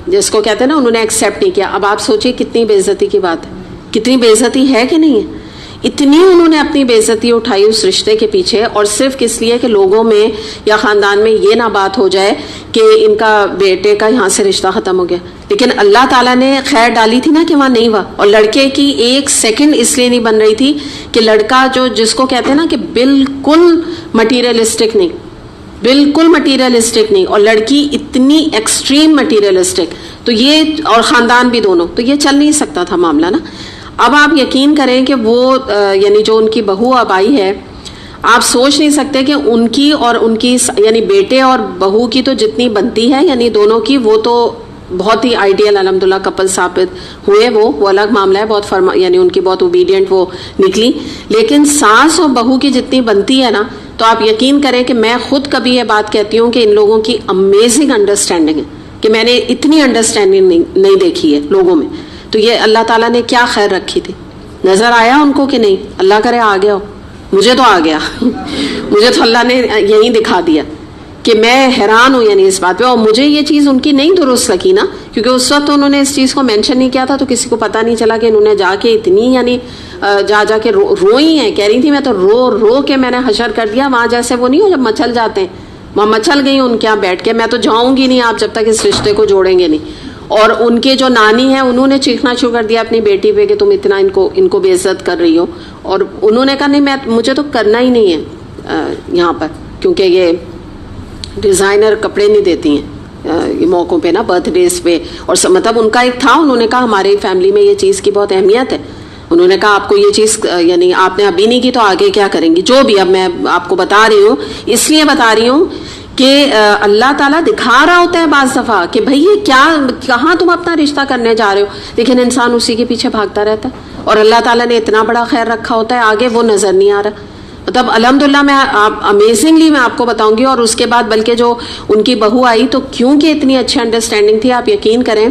Speaker 1: جس کو کہتے ہیں نا انہوں نے ایکسیپٹ نہیں کیا. اب آپ سوچئے کتنی بے عزتی کی بات ہے, کتنی بے عزتی ہے کہ نہیں ہے. اتنی انہوں نے اپنی بے عزتی اٹھائی اس رشتے کے پیچھے, اور صرف کس لیے کہ لوگوں میں یا خاندان میں یہ نہ بات ہو جائے کہ ان کا بیٹے کا یہاں سے رشتہ ختم ہو گیا. لیکن اللہ تعالیٰ نے خیر ڈالی تھی نا کہ وہاں نہیں ہوا, اور لڑکے کی 1 سیکنڈ اس لیے نہیں بن رہی تھی کہ لڑکا جو جس کو کہتے ہیں نا کہ بالکل مٹیریلسٹک نہیں, بالکل مٹیریلسٹک نہیں, اور لڑکی اتنی ایکسٹریم مٹیریلسٹک, تو یہ اور خاندان بھی دونوں, تو یہ چل نہیں سکتا تھا معاملہ نا. اب آپ یقین کریں کہ وہ یعنی جو ان کی بہو اب آئی ہے, آپ سوچ نہیں سکتے کہ ان کی اور ان کی یعنی بیٹے اور بہو کی تو جتنی بنتی ہے یعنی دونوں کی, وہ تو بہت ہی آئیڈیل الحمدللہ کپل ثابت ہوئے. وہ الگ معاملہ ہے, بہت یعنی ان کی بہت اوبیڈینٹ وہ نکلی. لیکن ساس اور بہو کی جتنی بنتی ہے نا, تو آپ یقین کریں کہ میں خود کبھی یہ بات کہتی ہوں کہ ان لوگوں کی امیزنگ انڈرسٹینڈنگ ہے, کہ میں نے اتنی انڈرسٹینڈنگ نہیں دیکھی ہے لوگوں میں. تو یہ اللہ تعالیٰ نے کیا خیر رکھی تھی, نظر آیا ان کو کہ نہیں؟ اللہ کرے آ گیا ہو, مجھے تو آ گیا مجھے تو اللہ نے یہی دکھا دیا کہ میں حیران ہوں یعنی اس بات پہ. اور مجھے یہ چیز ان کی نہیں درست لگی نا, کیونکہ اس وقت انہوں نے اس چیز کو مینشن نہیں کیا تھا, تو کسی کو پتہ نہیں چلا کہ انہوں نے جا کے اتنی یعنی جا کے روئی ہیں. کہہ رہی تھی میں تو رو کے میں نے حشر کر دیا. وہاں جیسے وہ نہیں ہو جب مچل جاتے ہیں, وہاں مچل گئی ان کے یہاں بیٹھ کے, میں تو جاؤں گی نہیں آپ جب تک اس رشتے کو جوڑیں گے نہیں. اور ان کے جو نانی ہیں انہوں نے چیخنا شروع کر دیا اپنی بیٹی پہ کہ تم اتنا ان کو بے عزت کر رہی ہو. اور انہوں نے کہا نہیں, مجھے تو کرنا ہی نہیں ہے یہاں پر, کیونکہ یہ ڈیزائنر کپڑے نہیں دیتی ہیں موقعوں پہ نا, برتھ ڈیز پہ. اور مطلب ان کا ایک تھا, انہوں نے کہا ہماری فیملی میں یہ چیز کی بہت اہمیت ہے. انہوں نے کہا آپ کو یہ چیز یعنی آپ نے ابھی نہیں کی تو آگے کیا کریں گی. جو بھی اب میں آپ کو بتا رہی ہوں, اس لیے بتا رہی ہوں کہ اللہ تعالیٰ دکھا رہا ہوتا ہے بعض دفعہ کہ بھئی یہ کیا, کہاں تم اپنا رشتہ کرنے جا رہے ہو, لیکن انسان اسی کے پیچھے بھاگتا رہتا ہے. اور اللہ تعالیٰ نے اتنا بڑا خیر رکھا ہوتا ہے, آگے وہ نظر نہیں آ رہا. مطلب الحمدللہ میں امیزنگلی میں آپ کو بتاؤں گی. اور اس کے بعد بلکہ جو ان کی بہو آئی تو کیونکہ اتنی اچھی انڈرسٹینڈنگ تھی, آپ یقین کریں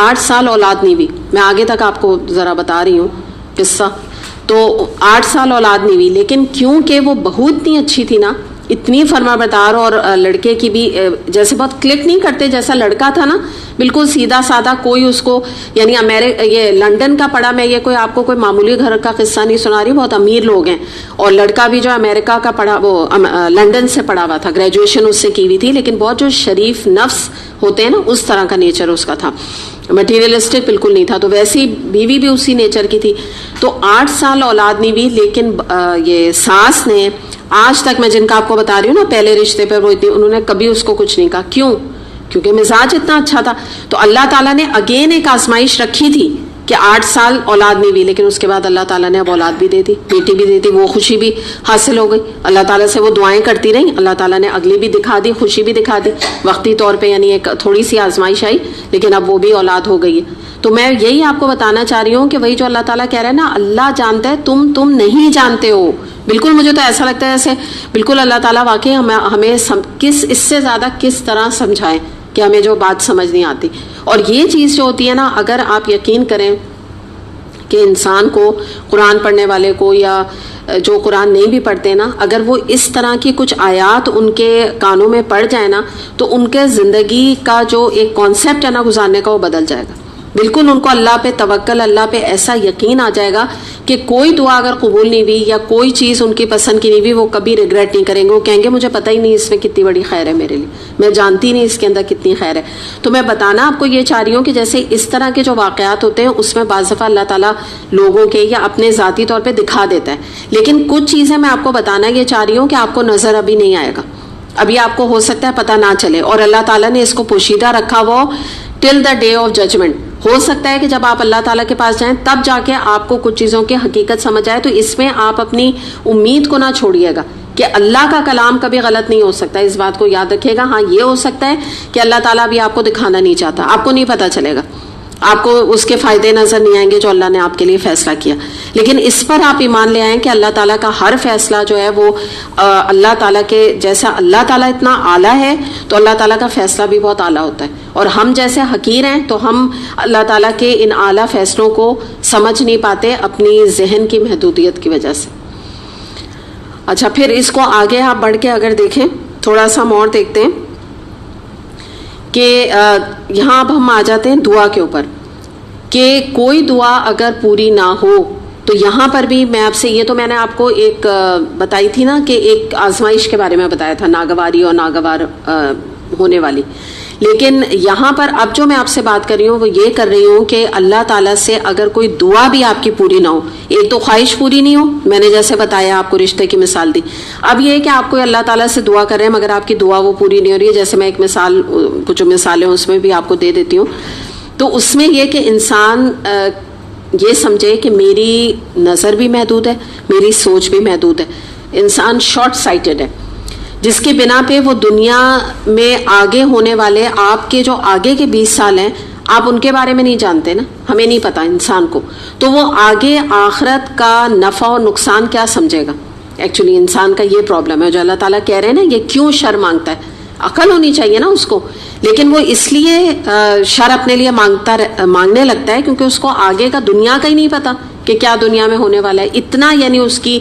Speaker 1: 8 سال اولاد نہیں ہوئی. میں آگے تک آپ کو ذرا بتا رہی ہوں قصہ. تو 8 سال اولاد نہیں ہوئی, لیکن کیونکہ وہ بہو اتنی اچھی تھی نا, اتنی فرمانبردار, اور لڑکے کی بھی جیسے بہت کلک نہیں کرتے, جیسا لڑکا تھا نا بالکل سیدھا سادہ, کوئی اس کو یعنی یہ لنڈن کا پڑھا, میں یہ کوئی آپ کو کوئی معمولی گھر کا قصہ نہیں سنا رہی, بہت امیر لوگ ہیں, اور لڑکا بھی جو امریکہ کا پڑھا, وہ لنڈن سے پڑھا ہوا تھا, گریجویشن اس سے کی ہوئی تھی, لیکن بہت جو شریف نفس ہوتے ہیں نا اس طرح کا نیچر اس کا تھا, مٹیریلسٹک بالکل نہیں تھا. تو ویسی بیوی بھی اسی نیچر کی تھی. تو 8 سال اولاد نہیں ہوئی, لیکن یہ ساس نے آج تک, میں جن کا آپ کو بتا رہی ہوں نا پہلے رشتے پہ وہ اتنی, انہوں نے کبھی اس کو کچھ نہیں کہا. کیوں؟ کیونکہ مزاج اتنا اچھا تھا. تو اللہ تعالیٰ نے اگین ایک آزمائش رکھی تھی کہ 8 سال اولاد نہیں ہوئی, لیکن اس کے بعد اللہ تعالیٰ نے اب اولاد بھی دے دی, بیٹی بھی دے دی, وہ خوشی بھی حاصل ہو گئی. اللہ تعالیٰ سے وہ دعائیں کرتی رہیں, اللہ تعالیٰ نے اگلی بھی دکھا دی, خوشی بھی دکھا دی وقتی طور پہ, یعنی ایک تھوڑی سی آزمائش آئی, لیکن اب وہ بھی اولاد ہو گئی ہے. تو میں یہی آپ کو بتانا چاہ رہی ہوں کہ وہی جو اللہ تعالیٰ کہہ رہے ہیں نا, اللہ جانتا ہے, تم نہیں جانتے ہو. بالکل مجھے تو ایسا لگتا ہے جیسے بالکل اللہ تعالیٰ واقعی ہمیں اس سے زیادہ کس طرح سمجھائیں کہ ہمیں جو بات سمجھ نہیں آتی. اور یہ چیز جو ہوتی ہے نا, اگر آپ یقین کریں کہ انسان کو, قرآن پڑھنے والے کو یا جو قرآن نہیں بھی پڑھتے نا, اگر وہ اس طرح کی کچھ آیات ان کے کانوں میں پڑ جائے نا, تو ان کے زندگی کا جو ایک کانسیپٹ ہے نا گزارنے کا, وہ بدل جائے گا. بالکل ان کو اللہ پہ توکل, اللہ پہ ایسا یقین آ جائے گا کہ کوئی دعا اگر قبول نہیں ہوئی یا کوئی چیز ان کی پسند کی نہیں ہوئی, وہ کبھی ریگریٹ نہیں کریں گے. وہ کہیں گے مجھے پتہ ہی نہیں اس میں کتنی بڑی خیر ہے میرے لیے, میں جانتی نہیں اس کے اندر کتنی خیر ہے. تو میں بتانا آپ کو یہ چاہ رہی ہوں کہ جیسے اس طرح کے جو واقعات ہوتے ہیں اس میں بعض دفعہ اللہ تعالیٰ لوگوں کے یا اپنے ذاتی طور پہ دکھا دیتا ہے, لیکن کچھ چیزیں میں آپ کو بتانا یہ چاہ رہی ہوں کہ آپ کو نظر ابھی نہیں آئے گا, ابھی آپ کو ہو سکتا ہے پتہ نہ چلے, اور اللہ تعالیٰ نے اس کو پوشیدہ رکھا وہ ٹل دا ڈے آف ججمنٹ. ہو سکتا ہے کہ جب آپ اللہ تعالیٰ کے پاس جائیں تب جا کے آپ کو کچھ چیزوں کی حقیقت سمجھ آئے. تو اس میں آپ اپنی امید کو نہ چھوڑیے گا کہ اللہ کا کلام کبھی غلط نہیں ہو سکتا, اس بات کو یاد رکھیے گا. ہاں یہ ہو سکتا ہے کہ اللہ تعالیٰ بھی آپ کو دکھانا نہیں چاہتا, آپ کو نہیں پتہ چلے گا, آپ کو اس کے فائدے نظر نہیں آئیں گے جو اللہ نے آپ کے لیے فیصلہ کیا, لیکن اس پر آپ ایمان لے آئیں کہ اللہ تعالیٰ کا ہر فیصلہ جو ہے وہ اللہ تعالیٰ کے جیسا, اللہ تعالیٰ اتنا اعلیٰ ہے تو اللہ تعالیٰ کا فیصلہ بھی بہت اعلیٰ ہوتا ہے, اور ہم جیسے حقیر ہیں تو ہم اللہ تعالیٰ کے ان اعلیٰ فیصلوں کو سمجھ نہیں پاتے اپنی ذہن کی محدودیت کی وجہ سے. اچھا, پھر اس کو آگے آپ بڑھ کے اگر دیکھیں, تھوڑا سا اور دیکھتے ہیں کہ یہاں اب ہم آ جاتے ہیں دعا کے اوپر, کہ کوئی دعا اگر پوری نہ ہو تو یہاں پر بھی میں آپ سے, یہ تو میں نے آپ کو ایک بتائی تھی نا کہ ایک آزمائش کے بارے میں بتایا تھا, ناگواری اور ناگوار ہونے والی, لیکن یہاں پر اب جو میں آپ سے بات کر رہی ہوں وہ یہ کر رہی ہوں کہ اللہ تعالیٰ سے اگر کوئی دعا بھی آپ کی پوری نہ ہو, ایک تو خواہش پوری نہیں ہو, میں نے جیسے بتایا آپ کو رشتے کی مثال دی, اب یہ ہے کہ آپ کوئی اللہ تعالیٰ سے دعا کر رہے ہیں مگر آپ کی دعا وہ پوری نہیں ہو رہی ہے, جیسے میں ایک مثال, کچھ جو مثالیں اس میں بھی آپ کو دے دیتی ہوں. تو اس میں یہ کہ انسان یہ سمجھے کہ میری نظر بھی محدود ہے, میری سوچ بھی محدود ہے, انسان شارٹ سائٹڈ ہے, جس کے بنا پہ وہ دنیا میں آگے ہونے والے آپ کے جو آگے کے 20 سال ہیں آپ ان کے بارے میں نہیں جانتے نا, ہمیں نہیں پتا انسان کو, تو وہ آگے آخرت کا نفع و نقصان کیا سمجھے گا. ایکچولی انسان کا یہ پرابلم ہے, جو اللہ تعالیٰ کہہ رہے ہیں نا یہ کیوں شر مانگتا ہے, عقل ہونی چاہیے نا اس کو, لیکن وہ اس لیے شر اپنے لیے مانگنے لگتا ہے کیونکہ اس کو آگے کا دنیا کا ہی نہیں پتا کہ کیا دنیا میں ہونے والا ہے. اتنا یعنی اس کی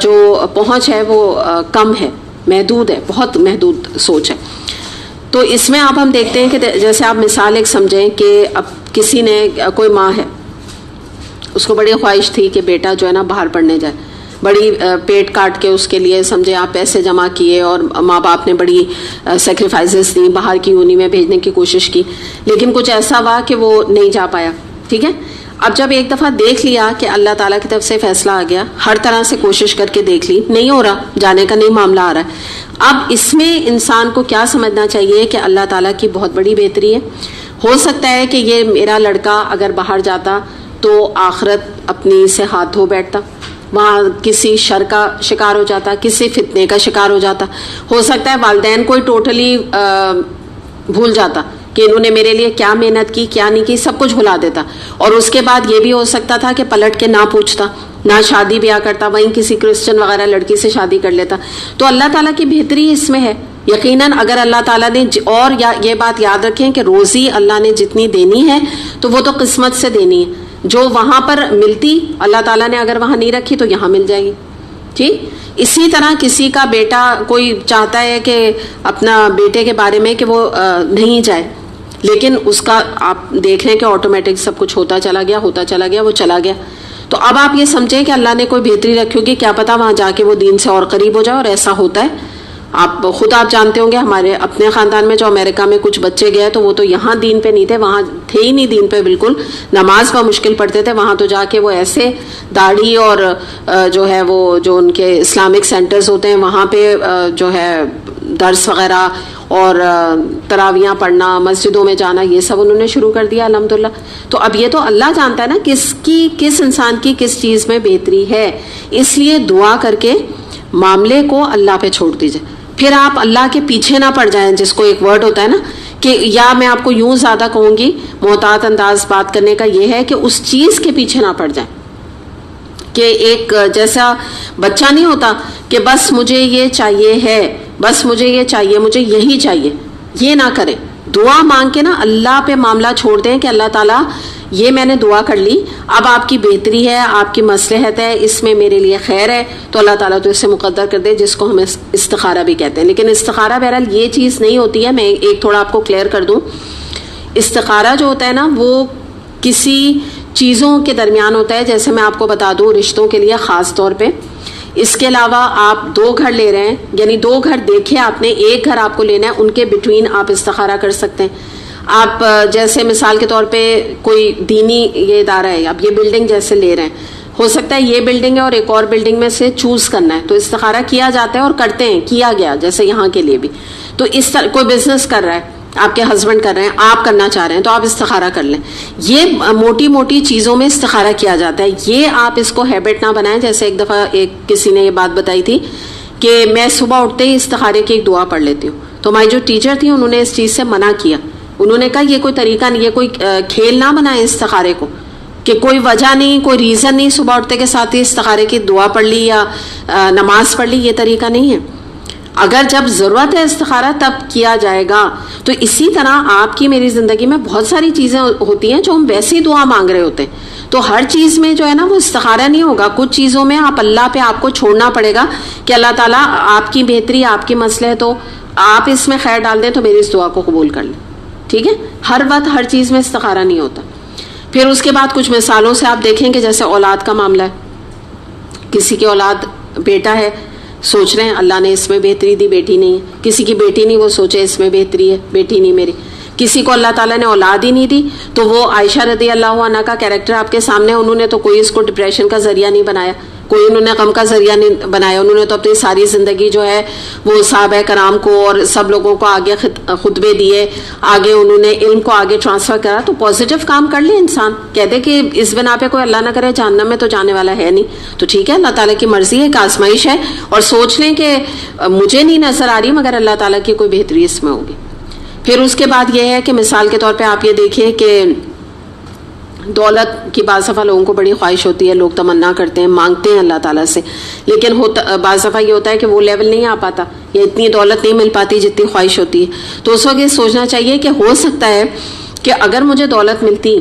Speaker 1: جو پہنچ ہے وہ کم ہے, محدود ہے, بہت محدود سوچ ہے. تو اس میں اب ہم دیکھتے ہیں کہ جیسے آپ مثال ایک سمجھیں کہ اب کسی نے, کوئی ماں ہے, اس کو بڑی خواہش تھی کہ بیٹا جو ہے نا باہر پڑھنے جائے, بڑی پیٹ کاٹ کے اس کے لیے سمجھے آپ پیسے جمع کیے, اور ماں باپ نے بڑی سیکریفائسز دی, باہر کی یونی میں بھیجنے کی کوشش کی, لیکن کچھ ایسا ہوا کہ وہ نہیں جا پایا. ٹھیک ہے, اب جب ایک دفعہ دیکھ لیا کہ اللہ تعالیٰ کی طرف سے فیصلہ آ گیا, ہر طرح سے کوشش کر کے دیکھ لی, نہیں ہو رہا, جانے کا نہیں معاملہ آ رہا ہے, اب اس میں انسان کو کیا سمجھنا چاہیے کہ اللہ تعالیٰ کی بہت بڑی بہتری ہے. ہو سکتا ہے کہ یہ میرا لڑکا اگر باہر جاتا تو آخرت اپنی سے ہاتھ دھو بیٹھتا, وہاں کسی شر کا شکار ہو جاتا, کسی فتنے کا شکار ہو جاتا. ہو سکتا ہے والدین کو ٹوٹلی بھول جاتا کہ انہوں نے میرے لیے کیا محنت کی, کیا نہیں کی, سب کچھ بھلا دیتا. اور اس کے بعد یہ بھی ہو سکتا تھا کہ پلٹ کے نہ پوچھتا, نہ شادی بیاہ کرتا, وہیں کسی کرسچن وغیرہ لڑکی سے شادی کر لیتا. تو اللہ تعالیٰ کی بہتری اس میں ہے یقیناً. اگر اللہ تعالیٰ نے, اور یہ بات یاد رکھیں کہ روزی اللہ نے جتنی دینی ہے تو وہ تو قسمت سے دینی ہے, جو وہاں پر ملتی اللہ تعالیٰ نے اگر وہاں نہیں رکھی تو یہاں مل جائے گی. ٹھیک. اسی طرح کسی کا بیٹا کوئی چاہتا ہے کہ اپنا بیٹے کے بارے میں کہ وہ نہیں جائے, لیکن اس کا آپ دیکھ رہے ہیں کہ آٹومیٹک سب کچھ ہوتا چلا گیا وہ چلا گیا. تو اب آپ یہ سمجھیں کہ اللہ نے کوئی بہتری رکھی ہوگی, کیا پتا وہاں جا کے وہ دین سے اور قریب ہو جائے, اور ایسا ہوتا ہے. آپ جانتے ہوں گے ہمارے اپنے خاندان میں جو امریکہ میں کچھ بچے گئے تو وہ تو یہاں دین پہ نہیں تھے, وہاں تھے ہی نہیں دین پہ بالکل, نماز پر مشکل پڑھتے تھے. وہاں تو جا کے وہ ایسے داڑھی اور جو ہے وہ جو ان کے اسلامک سینٹرز ہوتے ہیں وہاں پہ جو ہے درس وغیرہ اور تراویاں پڑھنا, مسجدوں میں جانا, یہ سب انہوں نے شروع کر دیا الحمدللہ. تو اب یہ تو اللہ جانتا ہے نا کس انسان کی کس چیز میں بہتری ہے. اس لیے دعا کر کے معاملے کو اللہ پہ چھوڑ دیجئے. پھر آپ اللہ کے پیچھے نہ پڑ جائیں, جس کو ایک ورڈ ہوتا ہے نا کہ, یا میں آپ کو یوں زیادہ کہوں گی محتاط انداز بات کرنے کا یہ ہے کہ اس چیز کے پیچھے نہ پڑ جائیں. کہ ایک جیسا بچہ نہیں ہوتا کہ بس مجھے یہ چاہیے ہے, بس مجھے یہ چاہیے, مجھے یہی چاہیے, یہ نہ کریں. دعا مانگ کے نا اللہ پہ معاملہ چھوڑ دیں کہ اللہ تعالیٰ یہ میں نے دعا کر لی, اب آپ کی بہتری ہے, آپ کی مصلحت ہے, اس میں میرے لیے خیر ہے, تو اللہ تعالیٰ تو اسے مقدر کر دے, جس کو ہم استخارہ بھی کہتے ہیں. لیکن استخارہ بہرحال یہ چیز نہیں ہوتی ہے. میں ایک تھوڑا آپ کو کلیئر کر دوں. استخارہ جو ہوتا ہے نا وہ کسی چیزوں کے درمیان ہوتا ہے. جیسے میں آپ کو بتا دوں رشتوں کے لیے خاص طور پہ. اس کے علاوہ آپ 2 گھر لے رہے ہیں, یعنی 2 گھر دیکھے آپ نے, ایک گھر آپ کو لینا ہے, ان کے بٹوین آپ استخارہ کر سکتے ہیں. آپ جیسے مثال کے طور پہ کوئی دینی یہ ادارہ ہے, آپ یہ بلڈنگ جیسے لے رہے ہیں, ہو سکتا ہے یہ بلڈنگ ہے اور ایک اور بلڈنگ میں سے چوز کرنا ہے, تو استخارہ کیا جاتا ہے اور کرتے ہیں, کیا گیا جیسے یہاں کے لیے بھی. تو اس طرح کوئی بزنس کر رہا ہے, آپ کے ہسبینڈ کر رہے ہیں, آپ کرنا چاہ رہے ہیں, تو آپ استخارہ کر لیں. یہ موٹی موٹی چیزوں میں استخارہ کیا جاتا ہے. یہ آپ اس کو ہیبٹ نہ بنائیں. جیسے ایک دفعہ کسی نے یہ بات بتائی تھی کہ میں صبح اٹھتے ہی استخارے کی ایک دعا پڑھ لیتی ہوں. تو ہماری جو ٹیچر تھی انہوں نے اس چیز سے منع کیا. انہوں نے کہا یہ کوئی طریقہ نہیں, یہ کوئی کھیل نہ بنائیں استخارے کو, کہ کوئی وجہ نہیں, کوئی ریزن نہیں, صبح اٹھتے کے ساتھ ہی استخارے کی دعا پڑھ لی یا نماز پڑھ لی, یہ طریقہ نہیں ہے. اگر جب ضرورت ہے استخارہ تب کیا جائے گا. تو اسی طرح آپ کی میری زندگی میں بہت ساری چیزیں ہوتی ہیں جو ہم ویسے ہی دعا مانگ رہے ہوتے ہیں. تو ہر چیز میں جو ہے نا وہ استخارہ نہیں ہوگا. کچھ چیزوں میں آپ اللہ پہ آپ کو چھوڑنا پڑے گا کہ اللہ تعالیٰ آپ کی بہتری, آپ کی مصلحت ہو, آپ اس میں خیر ڈال دیں تو میری اس دعا کو قبول کر لیں. ٹھیک ہے, ہر وقت ہر چیز میں استخارہ نہیں ہوتا. پھر اس کے بعد کچھ مثالوں سے آپ دیکھیں کہ جیسے اولاد کا معاملہ ہے. کسی کی اولاد بیٹا ہے, سوچ رہے ہیں اللہ نے اس میں بہتری دی, بیٹی نہیں ہے. کسی کی بیٹی نہیں, وہ سوچے اس میں بہتری ہے, بیٹی نہیں میری. کسی کو اللہ تعالیٰ نے اولاد ہی نہیں دی, تو وہ عائشہ رضی اللہ عنہا کا کیریکٹر آپ کے سامنے, انہوں نے تو کوئی اس کو ڈپریشن کا ذریعہ نہیں بنایا, کوئی انہوں نے غم کا ذریعہ نہیں بنایا. انہوں نے تو اپنی ساری زندگی جو ہے وہ صحابہ کرام کو اور سب لوگوں کو آگے خطبے دیے, آگے انہوں نے علم کو آگے ٹرانسفر کرا. تو پازیٹیو کام کر لے انسان, کہتے کہ اس بنا پہ کوئی اللہ نہ کرے جہنم میں تو جانے والا ہے نہیں, تو ٹھیک ہے, اللہ تعالیٰ کی مرضی ہے, ایک آزمائش ہے, اور سوچ لیں کہ مجھے نہیں نظر آ رہی مگر اللہ تعالیٰ کی کوئی بہتری اس میں ہوگی. پھر اس کے بعد یہ ہے کہ مثال کے طور پہ آپ یہ دیکھیں کہ دولت کی بعض دفعہ لوگوں کو بڑی خواہش ہوتی ہے, لوگ تمنا کرتے ہیں, مانگتے ہیں اللہ تعالیٰ سے, لیکن بعض دفعہ یہ ہوتا ہے کہ وہ لیول نہیں آ پاتا, یا اتنی دولت نہیں مل پاتی جتنی خواہش ہوتی ہے. تو اس وقت یہ سوچنا چاہیے کہ ہو سکتا ہے کہ اگر مجھے دولت ملتی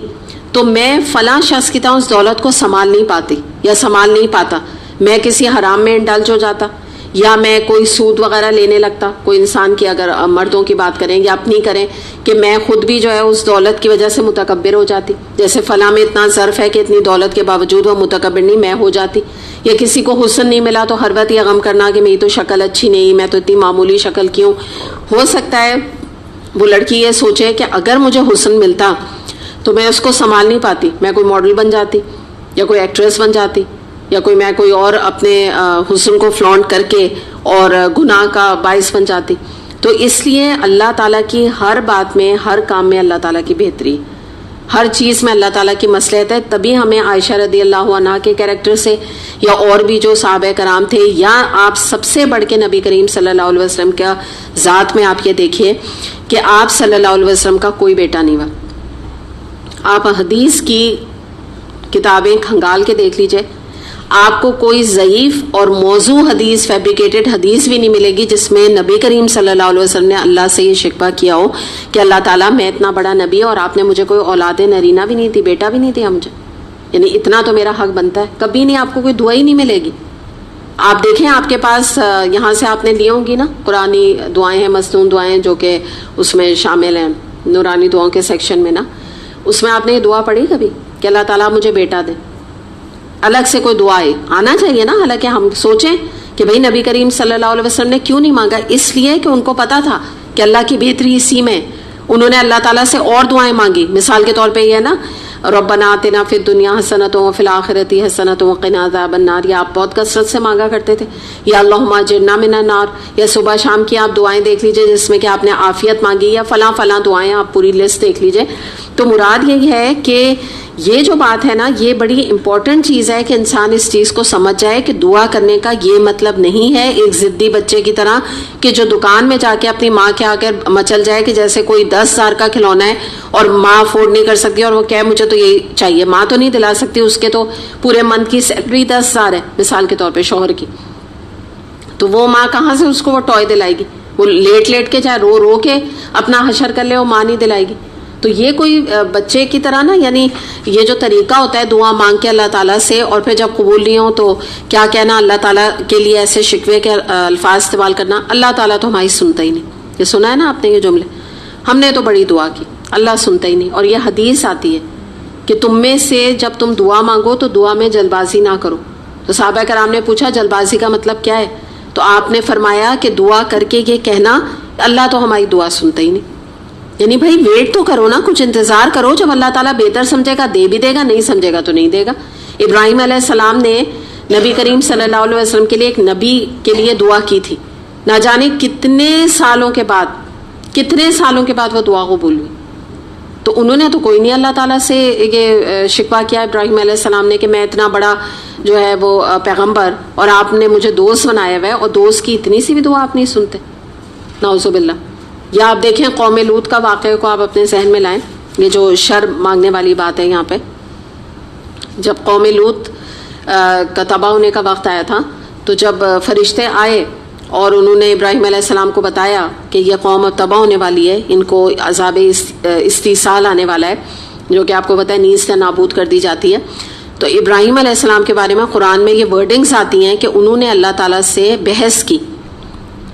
Speaker 1: تو میں فلاں شخص کی طرح اس دولت کو سنبھال نہیں پاتی یا سنبھال نہیں پاتا, میں کسی حرام میں انڈلج ہو جاتا, یا میں کوئی سود وغیرہ لینے لگتا. کوئی انسان کی اگر مردوں کی بات کریں یا اپنی کریں کہ میں خود بھی جو ہے اس دولت کی وجہ سے متکبر ہو جاتی, جیسے فلاں میں اتنا ظرف ہے کہ اتنی دولت کے باوجود وہ متکبر نہیں, میں ہو جاتی. یا کسی کو حسن نہیں ملا تو ہر وقت یہ غم کرنا کہ میری تو شکل اچھی نہیں, میں تو اتنی معمولی شکل کیوں. ہو سکتا ہے وہ لڑکی یہ سوچے کہ اگر مجھے حسن ملتا تو میں اس کو سنبھال نہیں پاتی, میں کوئی ماڈل بن جاتی یا کوئی ایکٹریس بن جاتی, یا میں کوئی اور اپنے حسن کو فلانٹ کر کے اور گناہ کا باعث بن جاتی. تو اس لیے اللہ تعالیٰ کی ہر بات میں, ہر کام میں اللہ تعالیٰ کی بہتری, ہر چیز میں اللہ تعالیٰ کی مصلحت ہے. تبھی ہمیں عائشہ رضی اللہ عنہا کے کیریکٹر سے, یا اور بھی جو صحابہ کرام تھے, یا آپ سب سے بڑھ کے نبی کریم صلی اللہ علیہ وسلم کا ذات میں آپ یہ دیکھیے کہ آپ صلی اللہ علیہ وسلم کا کوئی بیٹا نہیں ہوا. آپ حدیث کی کتابیں کھنگال کے دیکھ لیجئے, آپ کو کوئی ضعیف اور موضوع حدیث, فیبریکیٹڈ حدیث بھی نہیں ملے گی جس میں نبی کریم صلی اللہ علیہ وسلم نے اللہ سے یہ شکوہ کیا ہو کہ اللہ تعالیٰ میں اتنا بڑا نبی اور آپ نے مجھے کوئی اولاد نرینہ بھی نہیں تھی, بیٹا بھی نہیں دیا مجھے, یعنی اتنا تو میرا حق بنتا ہے. کبھی نہیں, آپ کو کوئی دعا ہی نہیں ملے گی. آپ دیکھیں آپ کے پاس یہاں سے آپ نے لی ہوں گی نا قرآنی دعائیں ہیں، مصنون دعائیں جو کہ اس میں شامل ہیں نورانی دعاؤں کے سیکشن میں نا، اس میں آپ نے یہ دعا پڑھی کبھی کہ اللہ تعالیٰ مجھے بیٹا دے؟ الگ سے کوئی دعا آنا چاہیے نا. حالانکہ ہم سوچیں کہ بھئی نبی کریم صلی اللہ علیہ وسلم نے کیوں نہیں مانگا، اس لیے کہ ان کو پتا تھا کہ اللہ کی بہتری اسی میں. انہوں نے اللہ تعالیٰ سے اور دعائیں مانگی. مثال کے طور پہ یہ ہے نا ربنا آتنا فی الدنیا حسنۃ وفی الآخرۃ حسنۃ وقنا عذاب النار، یہ آپ بہت کثرت سے مانگا کرتے تھے. یا اللہم اجرنا من النار، یا صبح شام کی آپ دعائیں دیکھ لیجئے جس میں کہ آپ نے عافیت مانگی، یا فلاں فلاں دعائیں آپ پوری لسٹ دیکھ لیجئے. تو مراد یہی ہے کہ یہ جو بات ہے نا یہ بڑی امپورٹنٹ چیز ہے کہ انسان اس چیز کو سمجھ جائے کہ دعا کرنے کا یہ مطلب نہیں ہے ایک ضدی بچے کی طرح کہ جو دکان میں جا کے اپنی ماں کے آ کر مچل جائے کہ جیسے کوئی 10,000 کا کھلونا ہے اور ماں افورڈ نہیں کر سکتی اور وہ کہے مجھے تو یہی چاہیے. ماں تو نہیں دلا سکتی، اس کے تو پورے منتھ کی سیلری 10,000 ہے مثال کے طور پہ شوہر کی، تو وہ ماں کہاں سے اس کو وہ ٹوائے دلائے گی؟ وہ لیٹ لیٹ کے چاہے رو رو کے اپنا حشر کر لے وہ ماں نہیں دلائے گی. تو یہ کوئی بچے کی طرح نا، یعنی یہ جو طریقہ ہوتا ہے دعا مانگ کے اللہ تعالیٰ سے اور پھر جب قبول نہیں ہو تو کیا کہنا، اللہ تعالیٰ کے لیے ایسے شکوے کے الفاظ استعمال کرنا. اللہ تعالیٰ تو ہماری سنتا ہی نہیں. یہ سنا ہے نا آپ نے یہ جملے، ہم نے تو بڑی دعا کی اللہ سنتا ہی نہیں. اور یہ حدیث آتی ہے کہ تم میں سے جب تم دعا مانگو تو دعا میں جلد بازی نہ کرو. تو صحابہ کرام نے پوچھا جلد بازی کا مطلب کیا ہے؟ تو آپ نے فرمایا کہ دعا کر کے یہ کہنا اللہ تو ہماری دعا سنتا ہی نہیں. یعنی بھائی ویٹ تو کرو نا، کچھ انتظار کرو، جب اللہ تعالیٰ بہتر سمجھے گا دے بھی دے گا، نہیں سمجھے گا تو نہیں دے گا. ابراہیم علیہ السلام نے نبی کریم صلی اللہ علیہ وسلم کے لیے ایک نبی کے لیے دعا کی تھی. نہ جانے کتنے سالوں کے بعد وہ دعا قبول ہوئی. تو انہوں نے تو کوئی نہیں اللہ تعالیٰ سے یہ شکوہ کیا ابراہیم علیہ السلام نے کہ میں اتنا بڑا جو ہے وہ پیغمبر اور آپ نے مجھے دوست بنایا ہوا ہے اور دوست کی اتنی سی بھی دعا آپ نہیں سنتے، نعوذ باللہ. یا آپ دیکھیں قوم لوط کا واقعہ کو آپ اپنے ذہن میں لائیں. یہ جو شر مانگنے والی بات ہے یہاں پہ، جب قوم لوط کا تباہ ہونے کا وقت آیا تھا تو جب فرشتے آئے اور انہوں نے ابراہیم علیہ السلام کو بتایا کہ یہ قوم تباہ ہونے والی ہے، ان کو عذاب استیصال آنے والا ہے جو کہ آپ کو پتہ ہے نیز سے نابود کر دی جاتی ہے. تو ابراہیم علیہ السلام کے بارے میں قرآن میں یہ ورڈنگز آتی ہیں کہ انہوں نے اللہ تعالیٰ سے بحث کی.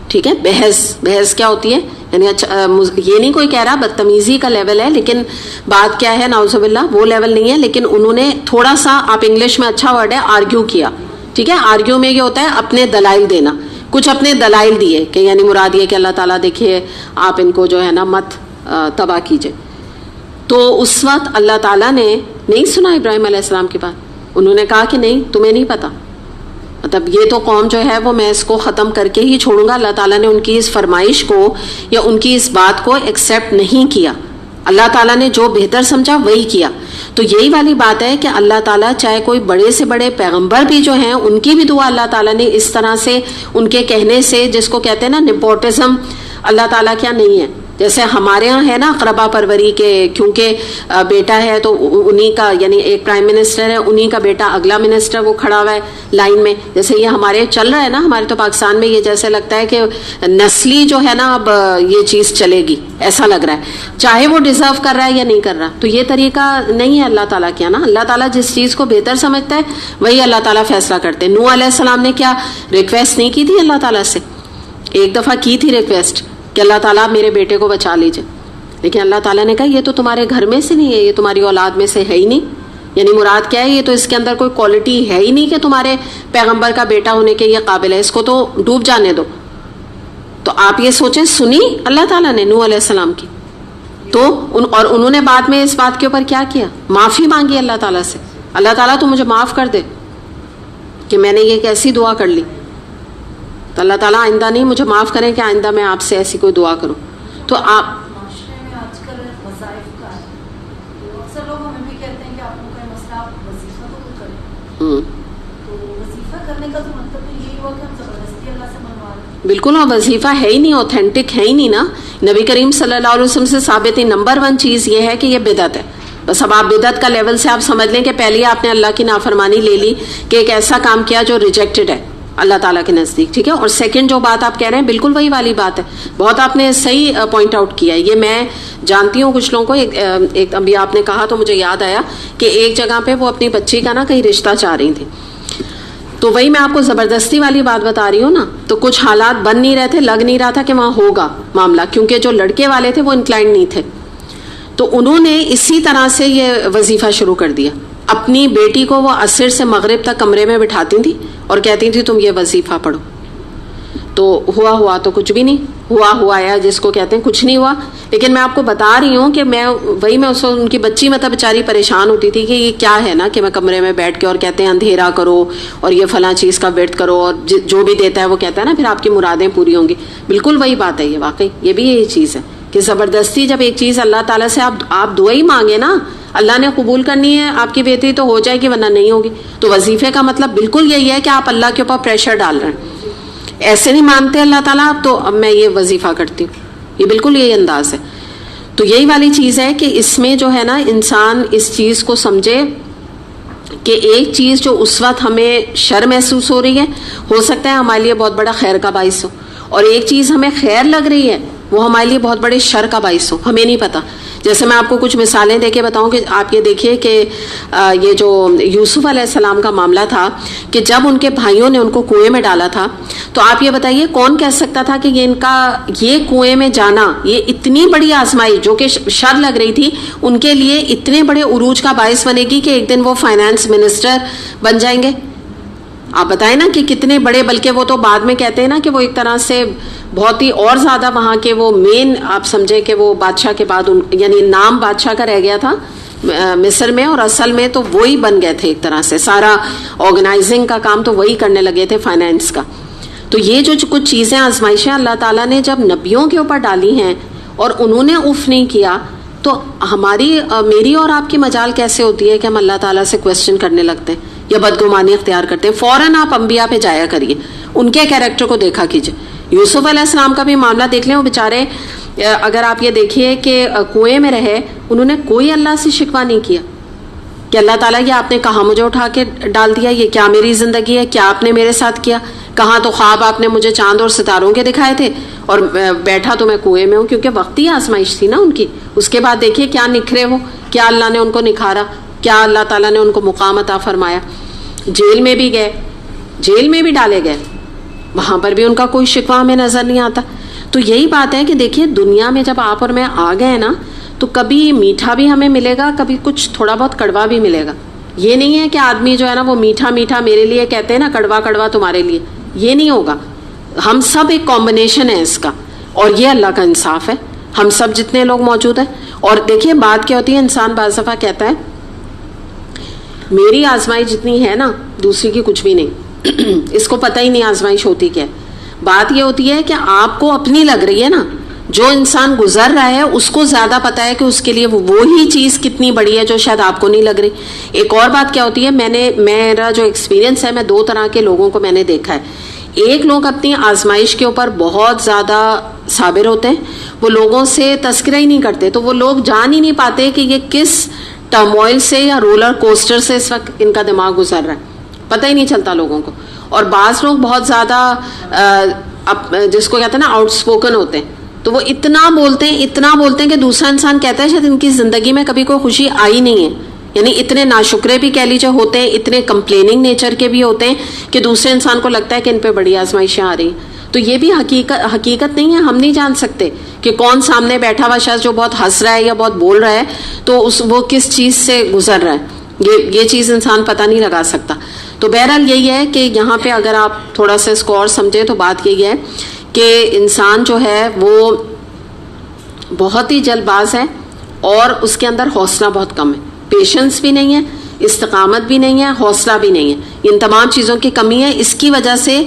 Speaker 1: ٹھیک ہے، بحث کیا ہوتی ہے؟ یعنی اچھا یہ نہیں کوئی کہہ رہا بدتمیزی کا لیول ہے، لیکن بات کیا ہے نعوذ باللہ وہ لیول نہیں ہے، لیکن انہوں نے تھوڑا سا، آپ انگلش میں اچھا ورڈ ہے آرگیو کیا. ٹھیک ہے، آرگیو میں یہ ہوتا ہے اپنے دلائل دینا. کچھ اپنے دلائل دیے کہ یعنی مراد یہ کہ اللہ تعالیٰ دیکھیے آپ ان کو جو ہے نا مت تباہ کیجئے. تو اس وقت اللہ تعالیٰ نے نہیں سنا ابراہیم علیہ السلام کی بات. انہوں نے کہا کہ نہیں تمہیں نہیں پتا، مطلب یہ تو قوم جو ہے وہ میں اس کو ختم کر کے ہی چھوڑوں گا. اللہ تعالیٰ نے ان کی اس فرمائش کو یا ان کی اس بات کو ایکسیپٹ نہیں کیا. اللہ تعالیٰ نے جو بہتر سمجھا وہی کیا. تو یہی والی بات ہے کہ اللہ تعالیٰ چاہے کوئی بڑے سے بڑے پیغمبر بھی جو ہیں ان کی بھی دعا اللہ تعالیٰ نے اس طرح سے ان کے کہنے سے، جس کو کہتے ہیں نا نیپوٹزم، اللہ تعالیٰ کیا نہیں ہے. جیسے ہمارے ہاں ہے نا اقربا پروری کے، کیونکہ بیٹا ہے تو انہی کا، یعنی ایک پرائم منسٹر ہے انہی کا بیٹا اگلا منسٹر وہ کھڑا ہوا ہے لائن میں. جیسے یہ ہمارے چل رہا ہے نا، ہمارے تو پاکستان میں یہ جیسے لگتا ہے کہ نسلی جو ہے نا اب یہ چیز چلے گی ایسا لگ رہا ہے، چاہے وہ ڈیزرو کر رہا ہے یا نہیں کر رہا. تو یہ طریقہ نہیں ہے اللہ تعالیٰ کیا نا. اللہ تعالیٰ جس چیز کو بہتر سمجھتا ہے وہی اللہ تعالیٰ فیصلہ کرتے ہیں. نوح علیہ السلام نے کیا ریکویسٹ نہیں کی تھی اللہ تعالیٰ سے؟ ایک دفعہ کی تھی ریکویسٹ کہ اللہ تعالیٰ میرے بیٹے کو بچا لیجئے، لیکن اللہ تعالیٰ نے کہا یہ تو تمہارے گھر میں سے نہیں ہے، یہ تمہاری اولاد میں سے ہے ہی نہیں. یعنی مراد کیا ہے، یہ تو اس کے اندر کوئی کوالٹی ہے ہی نہیں کہ تمہارے پیغمبر کا بیٹا ہونے کے یہ قابل ہے، اس کو تو ڈوب جانے دو. تو آپ یہ سوچیں سنی اللہ تعالیٰ نے نوح علیہ السلام کی. تو اور انہوں نے بعد میں اس بات کے اوپر کیا کیا، معافی مانگی اللہ تعالیٰ سے. اللہ تعالیٰ تو مجھے معاف کر دے کہ میں نے یہ کیسی دعا کر لی. تو اللہ تعالیٰ آئندہ نہیں مجھے معاف کریں کہ آئندہ میں آپ سے ایسی کوئی دعا کروں. تو آپ
Speaker 2: معاشرے میں آج کل وظائف کا ہے، تو اکثر لوگ ہمیں بھی کہتے ہیں کہ آپ کو کوئی مسئلہ آپ وظیفہ تو کوئی کریں. تو وظیفہ کرنے کا تو مطلب یہی ہوا کہ ہم زبردستی اللہ سے منوا لیں.
Speaker 1: بالکل، اور وظیفہ ہے ہی نہیں، اوتھینٹک ہے ہی نہیں نا. نبی کریم صلی اللہ علیہ وسلم سے ثابت ہے نمبر 1 چیز یہ ہے کہ یہ بدعت ہے. بس اب آپ بدعت کا لیول سے آپ سمجھ لیں کہ پہلے آپ نے اللہ کی نافرمانی لے لی کہ ایک ایسا کام کیا جو ریجیکٹڈ ہے اللہ تعالیٰ کے نزدیک. ٹھیک ہے، اور سیکنڈ جو بات آپ کہہ رہے ہیں بالکل وہی والی بات ہے. بہت آپ نے صحیح پوائنٹ آؤٹ کیا ہے. یہ میں جانتی ہوں کچھ لوگوں کو. ایک ابھی آپ نے کہا تو مجھے یاد آیا کہ ایک جگہ پہ وہ اپنی بچی کا نا کہیں رشتہ چاہ رہی تھی. تو وہی میں آپ کو زبردستی والی بات بتا رہی ہوں نا, تو کچھ حالات بن نہیں رہے تھے, لگ نہیں رہا تھا کہ وہاں ہوگا معاملہ, کیونکہ جو لڑکے والے تھے وہ انکلائنڈ نہیں تھے. تو انہوں نے اسی طرح سے یہ وظیفہ شروع کر دیا. اپنی بیٹی کو وہ عصر سے مغرب تک کمرے میں بٹھاتی تھی اور کہتی تھی تم یہ وظیفہ پڑھو. تو ہوا تو کچھ بھی نہیں ہوا یا جس کو کہتے ہیں کچھ نہیں ہوا. لیکن میں آپ کو بتا رہی ہوں کہ میں اس وقت ان کی بچی مطلب بیچاری پریشان ہوتی تھی کہ یہ کیا ہے نا کہ میں کمرے میں بیٹھ کے اور کہتے ہیں اندھیرا کرو اور یہ فلاں چیز کا ورد کرو اور جو بھی دیتا ہے وہ کہتا ہے نا پھر آپ کی مرادیں پوری ہوں گی. بالکل وہی بات ہے, یہ واقعی یہ بھی یہی چیز ہے کہ زبردستی جب ایک چیز اللہ تعالیٰ سے آپ دعا ہی مانگے نا, اللہ نے قبول کرنی ہے آپ کی بہتری تو ہو جائے گی ورنہ نہیں ہوگی. تو وظیفے کا مطلب بالکل یہی ہے کہ آپ اللہ کے اوپر پریشر ڈال رہے ہیں. ایسے نہیں مانتے اللہ تعالیٰ آپ تو اب میں یہ وظیفہ کرتی ہوں, یہ بالکل یہی انداز ہے. تو یہی والی چیز ہے کہ اس میں جو ہے نا انسان اس چیز کو سمجھے کہ ایک چیز جو اس وقت ہمیں شر محسوس ہو رہی ہے ہو سکتا ہے ہمارے لیے بہت بڑا خیر کا باعث ہو, اور ایک چیز ہمیں خیر لگ رہی ہے وہ ہمارے لیے بہت بڑے شر کا باعث ہو, ہمیں نہیں پتا. جیسے میں آپ کو کچھ مثالیں دے کے بتاؤں کہ آپ یہ دیکھیے کہ یہ جو یوسف علیہ السلام کا معاملہ تھا کہ جب ان کے بھائیوں نے ان کو کنویں میں ڈالا تھا, تو آپ یہ بتائیے کون کہہ سکتا تھا کہ یہ کنویں میں جانا یہ اتنی بڑی آزمائی جو کہ شر لگ رہی تھی ان کے لیے اتنے بڑے عروج کا باعث بنے گی کہ ایک دن وہ فائنانس منسٹر بن جائیں گے. آپ بتائیں نا کہ کتنے بڑے, بلکہ وہ تو بعد میں کہتے ہیں نا کہ وہ ایک طرح سے بہت ہی اور زیادہ وہاں کے وہ مین, آپ سمجھے کہ وہ بادشاہ کے بعد یعنی نام بادشاہ کا رہ گیا تھا مصر میں, اور اصل میں تو وہی بن گئے تھے ایک طرح سے, سارا آرگنائزنگ کا کام تو وہی کرنے لگے تھے, فائنینس کا. تو یہ جو کچھ چیزیں آزمائشیں اللہ تعالیٰ نے جب نبیوں کے اوپر ڈالی ہیں اور انہوں نے اف نہیں کیا, تو میری اور آپ کی مجال کیسے ہوتی ہے کہ ہم اللہ تعالیٰ سے کویسچن کرنے لگتے ہیں یا بدگمانی اختیار کرتے ہیں. فوراً آپ انبیاء پہ جایا کریے, ان کے کیریکٹر کو دیکھا کیجیے. یوسف علیہ السلام کا بھی معاملہ دیکھ لیں, وہ بیچارے اگر آپ یہ دیکھیے کہ کنویں میں رہے, انہوں نے کوئی اللہ سے شکوہ نہیں کیا کہ اللہ تعالیٰ یہ آپ نے کہاں مجھے اٹھا کے ڈال دیا, یہ کیا میری زندگی ہے, کیا آپ نے میرے ساتھ کیا, کہاں تو خواب آپ نے مجھے چاند اور ستاروں کے دکھائے تھے اور بیٹھا تو میں کنویں میں ہوں, کیونکہ وقتی آزمائش تھی نا ان کی. اس کے بعد دیکھیے کیا نکھرے وہ, کیا اللہ نے ان کو نکھارا, کیا اللہ تعالیٰ نے ان کو مقام عطا فرمایا. جیل میں بھی گئے, جیل میں بھی ڈالے گئے, وہاں پر بھی ان کا کوئی شکوہ ہمیں نظر نہیں آتا. تو یہی بات ہے کہ دیکھیے دنیا میں جب آپ اور میں آ گئے نا, تو کبھی میٹھا بھی ہمیں ملے گا, کبھی کچھ تھوڑا بہت کڑوا بھی ملے گا. یہ نہیں ہے کہ آدمی جو ہے نا وہ میٹھا میٹھا میرے لیے کہتے ہیں نا, کڑوا کڑوا تمہارے لیے, یہ نہیں ہوگا. ہم سب ایک کمبینیشن ہے اس کا, اور یہ اللہ کا انصاف ہے, ہم سب جتنے لوگ موجود ہیں. اور دیکھیے بات کیا ہوتی ہے, انسان بعض دفعہ کہتا ہے میری آزمائش جتنی ہے نا دوسری کی کچھ بھی نہیں, اس کو پتہ ہی نہیں آزمائش ہوتی کیا. بات یہ ہوتی ہے کہ آپ کو اپنی لگ رہی ہے نا, جو انسان گزر رہا ہے اس کو زیادہ پتا ہے کہ اس کے لیے وہی چیز کتنی بڑی ہے جو شاید آپ کو نہیں لگ رہی. ایک اور بات کیا ہوتی ہے, میرا جو ایکسپیرینس ہے, میں 2 طرح کے لوگوں کو میں نے دیکھا ہے. ایک لوگ اپنی آزمائش کے اوپر بہت زیادہ صابر ہوتے ہیں, وہ لوگوں سے تذکرہ ہی نہیں کرتے, تو وہ لوگ جان ہی نہیں پاتے کہ یہ کس ٹرموائل سے یا رولر کوسٹر سے اس وقت ان کا دماغ گزر رہا ہے, پتہ ہی نہیں چلتا لوگوں کو. اور بعض لوگ بہت زیادہ جس کو کہتے ہیں نا آؤٹ اسپوکن ہوتے ہیں, تو وہ اتنا بولتے ہیں کہ دوسرا انسان کہتا ہے شاید ان کی زندگی میں کبھی کوئی خوشی آئی نہیں ہے. یعنی اتنے ناشکرے بھی کہہ لیجیے ہوتے ہیں, اتنے کمپلیننگ نیچر کے بھی ہوتے ہیں کہ دوسرے انسان کو لگتا ہے کہ ان پہ بڑی آزمائشیں آ رہی ہیں. تو یہ بھی حقیقت نہیں ہے, ہم نہیں جان سکتے کہ کون سامنے بیٹھا ہوا شخص جو بہت ہنس رہا ہے یا بہت بول رہا ہے تو وہ کس چیز سے گزر رہا ہے, یہ چیز انسان پتہ نہیں لگا سکتا. تو بہرحال یہی ہے کہ یہاں پہ اگر آپ تھوڑا سا اس کو اور سمجھیں تو بات یہی ہے کہ انسان جو ہے وہ بہت ہی جلد باز ہے اور اس کے اندر حوصلہ بہت کم ہے, پیشنس بھی نہیں ہے, استقامت بھی نہیں ہے, حوصلہ بھی نہیں ہے. ان تمام چیزوں کی کمی ہے. اس کی وجہ سے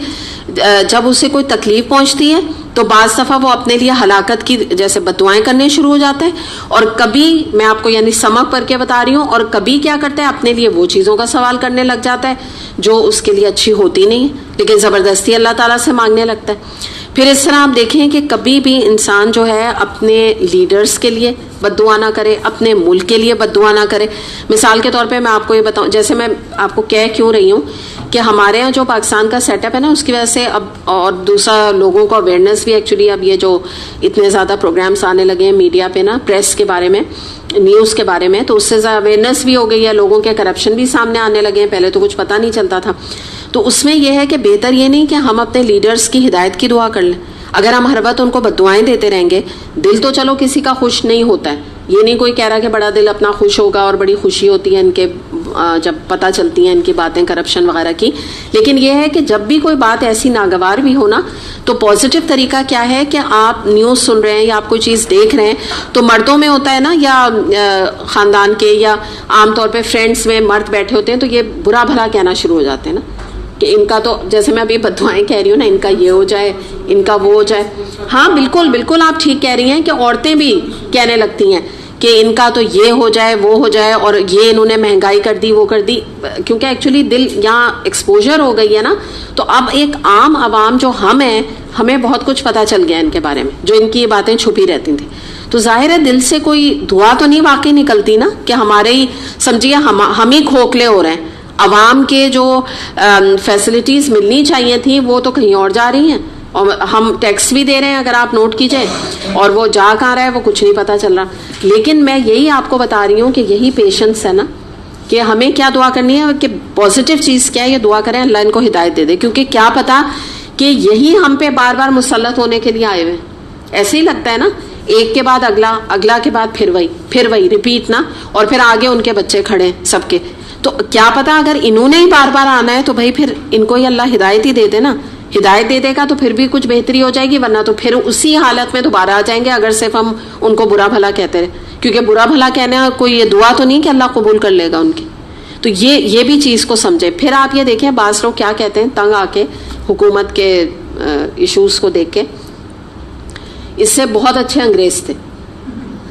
Speaker 1: جب اسے کوئی تکلیف پہنچتی ہے تو بعض دفعہ وہ اپنے لیے ہلاکت کی جیسے بددعائیں کرنے شروع ہو جاتے ہیں, اور کبھی میں آپ کو یعنی سمک پر کے بتا رہی ہوں, اور کبھی کیا کرتا ہے اپنے لیے وہ چیزوں کا سوال کرنے لگ جاتا ہے جو اس کے لیے اچھی ہوتی نہیں ہے, لیکن زبردستی اللہ تعالیٰ سے مانگنے لگتا ہے. پھر اس طرح آپ دیکھیں کہ کبھی بھی انسان جو ہے اپنے لیڈرز کے لیے بددعا نہ کرے, اپنے ملک کے لیے بددعا نہ کرے. مثال کے طور پہ میں آپ کو یہ بتاؤں, جیسے میں آپ کو کہہ کیوں رہی ہوں کہ ہمارے ہاں جو پاکستان کا سیٹ اپ ہے نا, اس کی وجہ سے اب اور دوسرا لوگوں کو اویئرنیس بھی ایکچولی اب یہ جو اتنے زیادہ پروگرامس آنے لگے ہیں میڈیا پہ نا, پریس کے بارے میں, نیوز کے بارے میں, تو اس سے اویئرنیس بھی ہو گئی ہے, لوگوں کے کرپشن بھی سامنے آنے لگے ہیں, پہلے تو کچھ پتہ نہیں چلتا تھا. تو اس میں یہ ہے کہ بہتر یہ نہیں کہ ہم اپنے لیڈرز کی ہدایت کی دعا کر لیں. اگر ہم ہر وقت ان کو بددعائیں دیتے رہیں گے, دل تو چلو کسی کا خوش نہیں ہوتا ہے, یہ نہیں کوئی کہہ رہا کہ بڑا دل اپنا خوش ہوگا, اور بڑی خوشی ہوتی ہے ان کے جب پتہ چلتی ہیں ان کی باتیں کرپشن وغیرہ کی. لیکن یہ ہے کہ جب بھی کوئی بات ایسی ناگوار بھی ہو نا, تو پازیٹیو طریقہ کیا ہے کہ آپ نیوز سن رہے ہیں یا آپ کوئی چیز دیکھ رہے ہیں, تو مردوں میں ہوتا ہے نا, یا خاندان کے یا عام طور پہ فرینڈس میں مرد بیٹھے ہوتے ہیں, تو یہ برا بھلا کہنا شروع ہو جاتے ہیں نا کہ ان کا تو, جیسے میں ابھی بددعائیں کہہ رہی ہوں نا, ان کا یہ ہو جائے, ان کا وہ ہو جائے. ہاں بالکل بالکل آپ ٹھیک کہہ رہی ہیں کہ عورتیں بھی کہنے لگتی ہیں کہ ان کا تو یہ ہو جائے وہ ہو جائے, اور یہ انہوں نے مہنگائی کر دی وہ کر دی, کیونکہ ایکچولی دل یہاں ایکسپوجر ہو گئی ہے نا. تو اب ایک عام عوام جو ہم ہیں, ہمیں بہت کچھ پتہ چل گیا ان کے بارے میں, جو ان کی یہ باتیں چھپی رہتی تھیں. تو ظاہر ہے دل سے کوئی دعا تو نہیں واقعی نکلتی نا, کہ ہمارے ہی سمجھیے ہم ہی کھوکھلے ہو رہے ہیں. عوام کے جو فیسلٹیز ملنی چاہیے تھیں وہ تو کہیں اور جا رہی ہیں, اور ہم ٹیکس بھی دے رہے ہیں اگر آپ نوٹ کیجئے, اور وہ جا کہاں رہا ہے وہ کچھ نہیں پتہ چل رہا. لیکن میں یہی آپ کو بتا رہی ہوں کہ یہی پیشنس ہے نا, کہ ہمیں کیا دعا کرنی ہے, کہ پازیٹیو چیز کیا ہے, یہ دعا کریں اللہ ان کو ہدایت دے دے, کیونکہ کیا پتا کہ یہی ہم پہ بار بار مسلط ہونے کے لیے آئے ہوئے ہیں. ایسے ہی لگتا ہے نا, ایک کے بعد اگلا, اگلا کے بعد پھر وہی ریپیٹ نا, اور پھر آگے ان کے بچے کھڑے سب کے. تو کیا پتا اگر انہوں نے ہی بار بار آنا ہے تو بھائی پھر ان کو ہی اللہ ہدایت ہی دے دے نا. ہدایت دے دے گا تو پھر بھی کچھ بہتری ہو جائے گی, ورنہ تو پھر اسی حالت میں دوبارہ آ جائیں گے, اگر صرف ہم ان کو برا بھلا کہتے رہے. کیونکہ برا بھلا کہنے کوئی یہ دعا تو نہیں کہ اللہ قبول کر لے گا ان کی. تو یہ بھی چیز کو سمجھے. پھر آپ یہ دیکھیں بعض لوگ کیا کہتے ہیں تنگ آ کے حکومت کے ایشوز کو دیکھ کے, اس سے بہت اچھے انگریز تھے.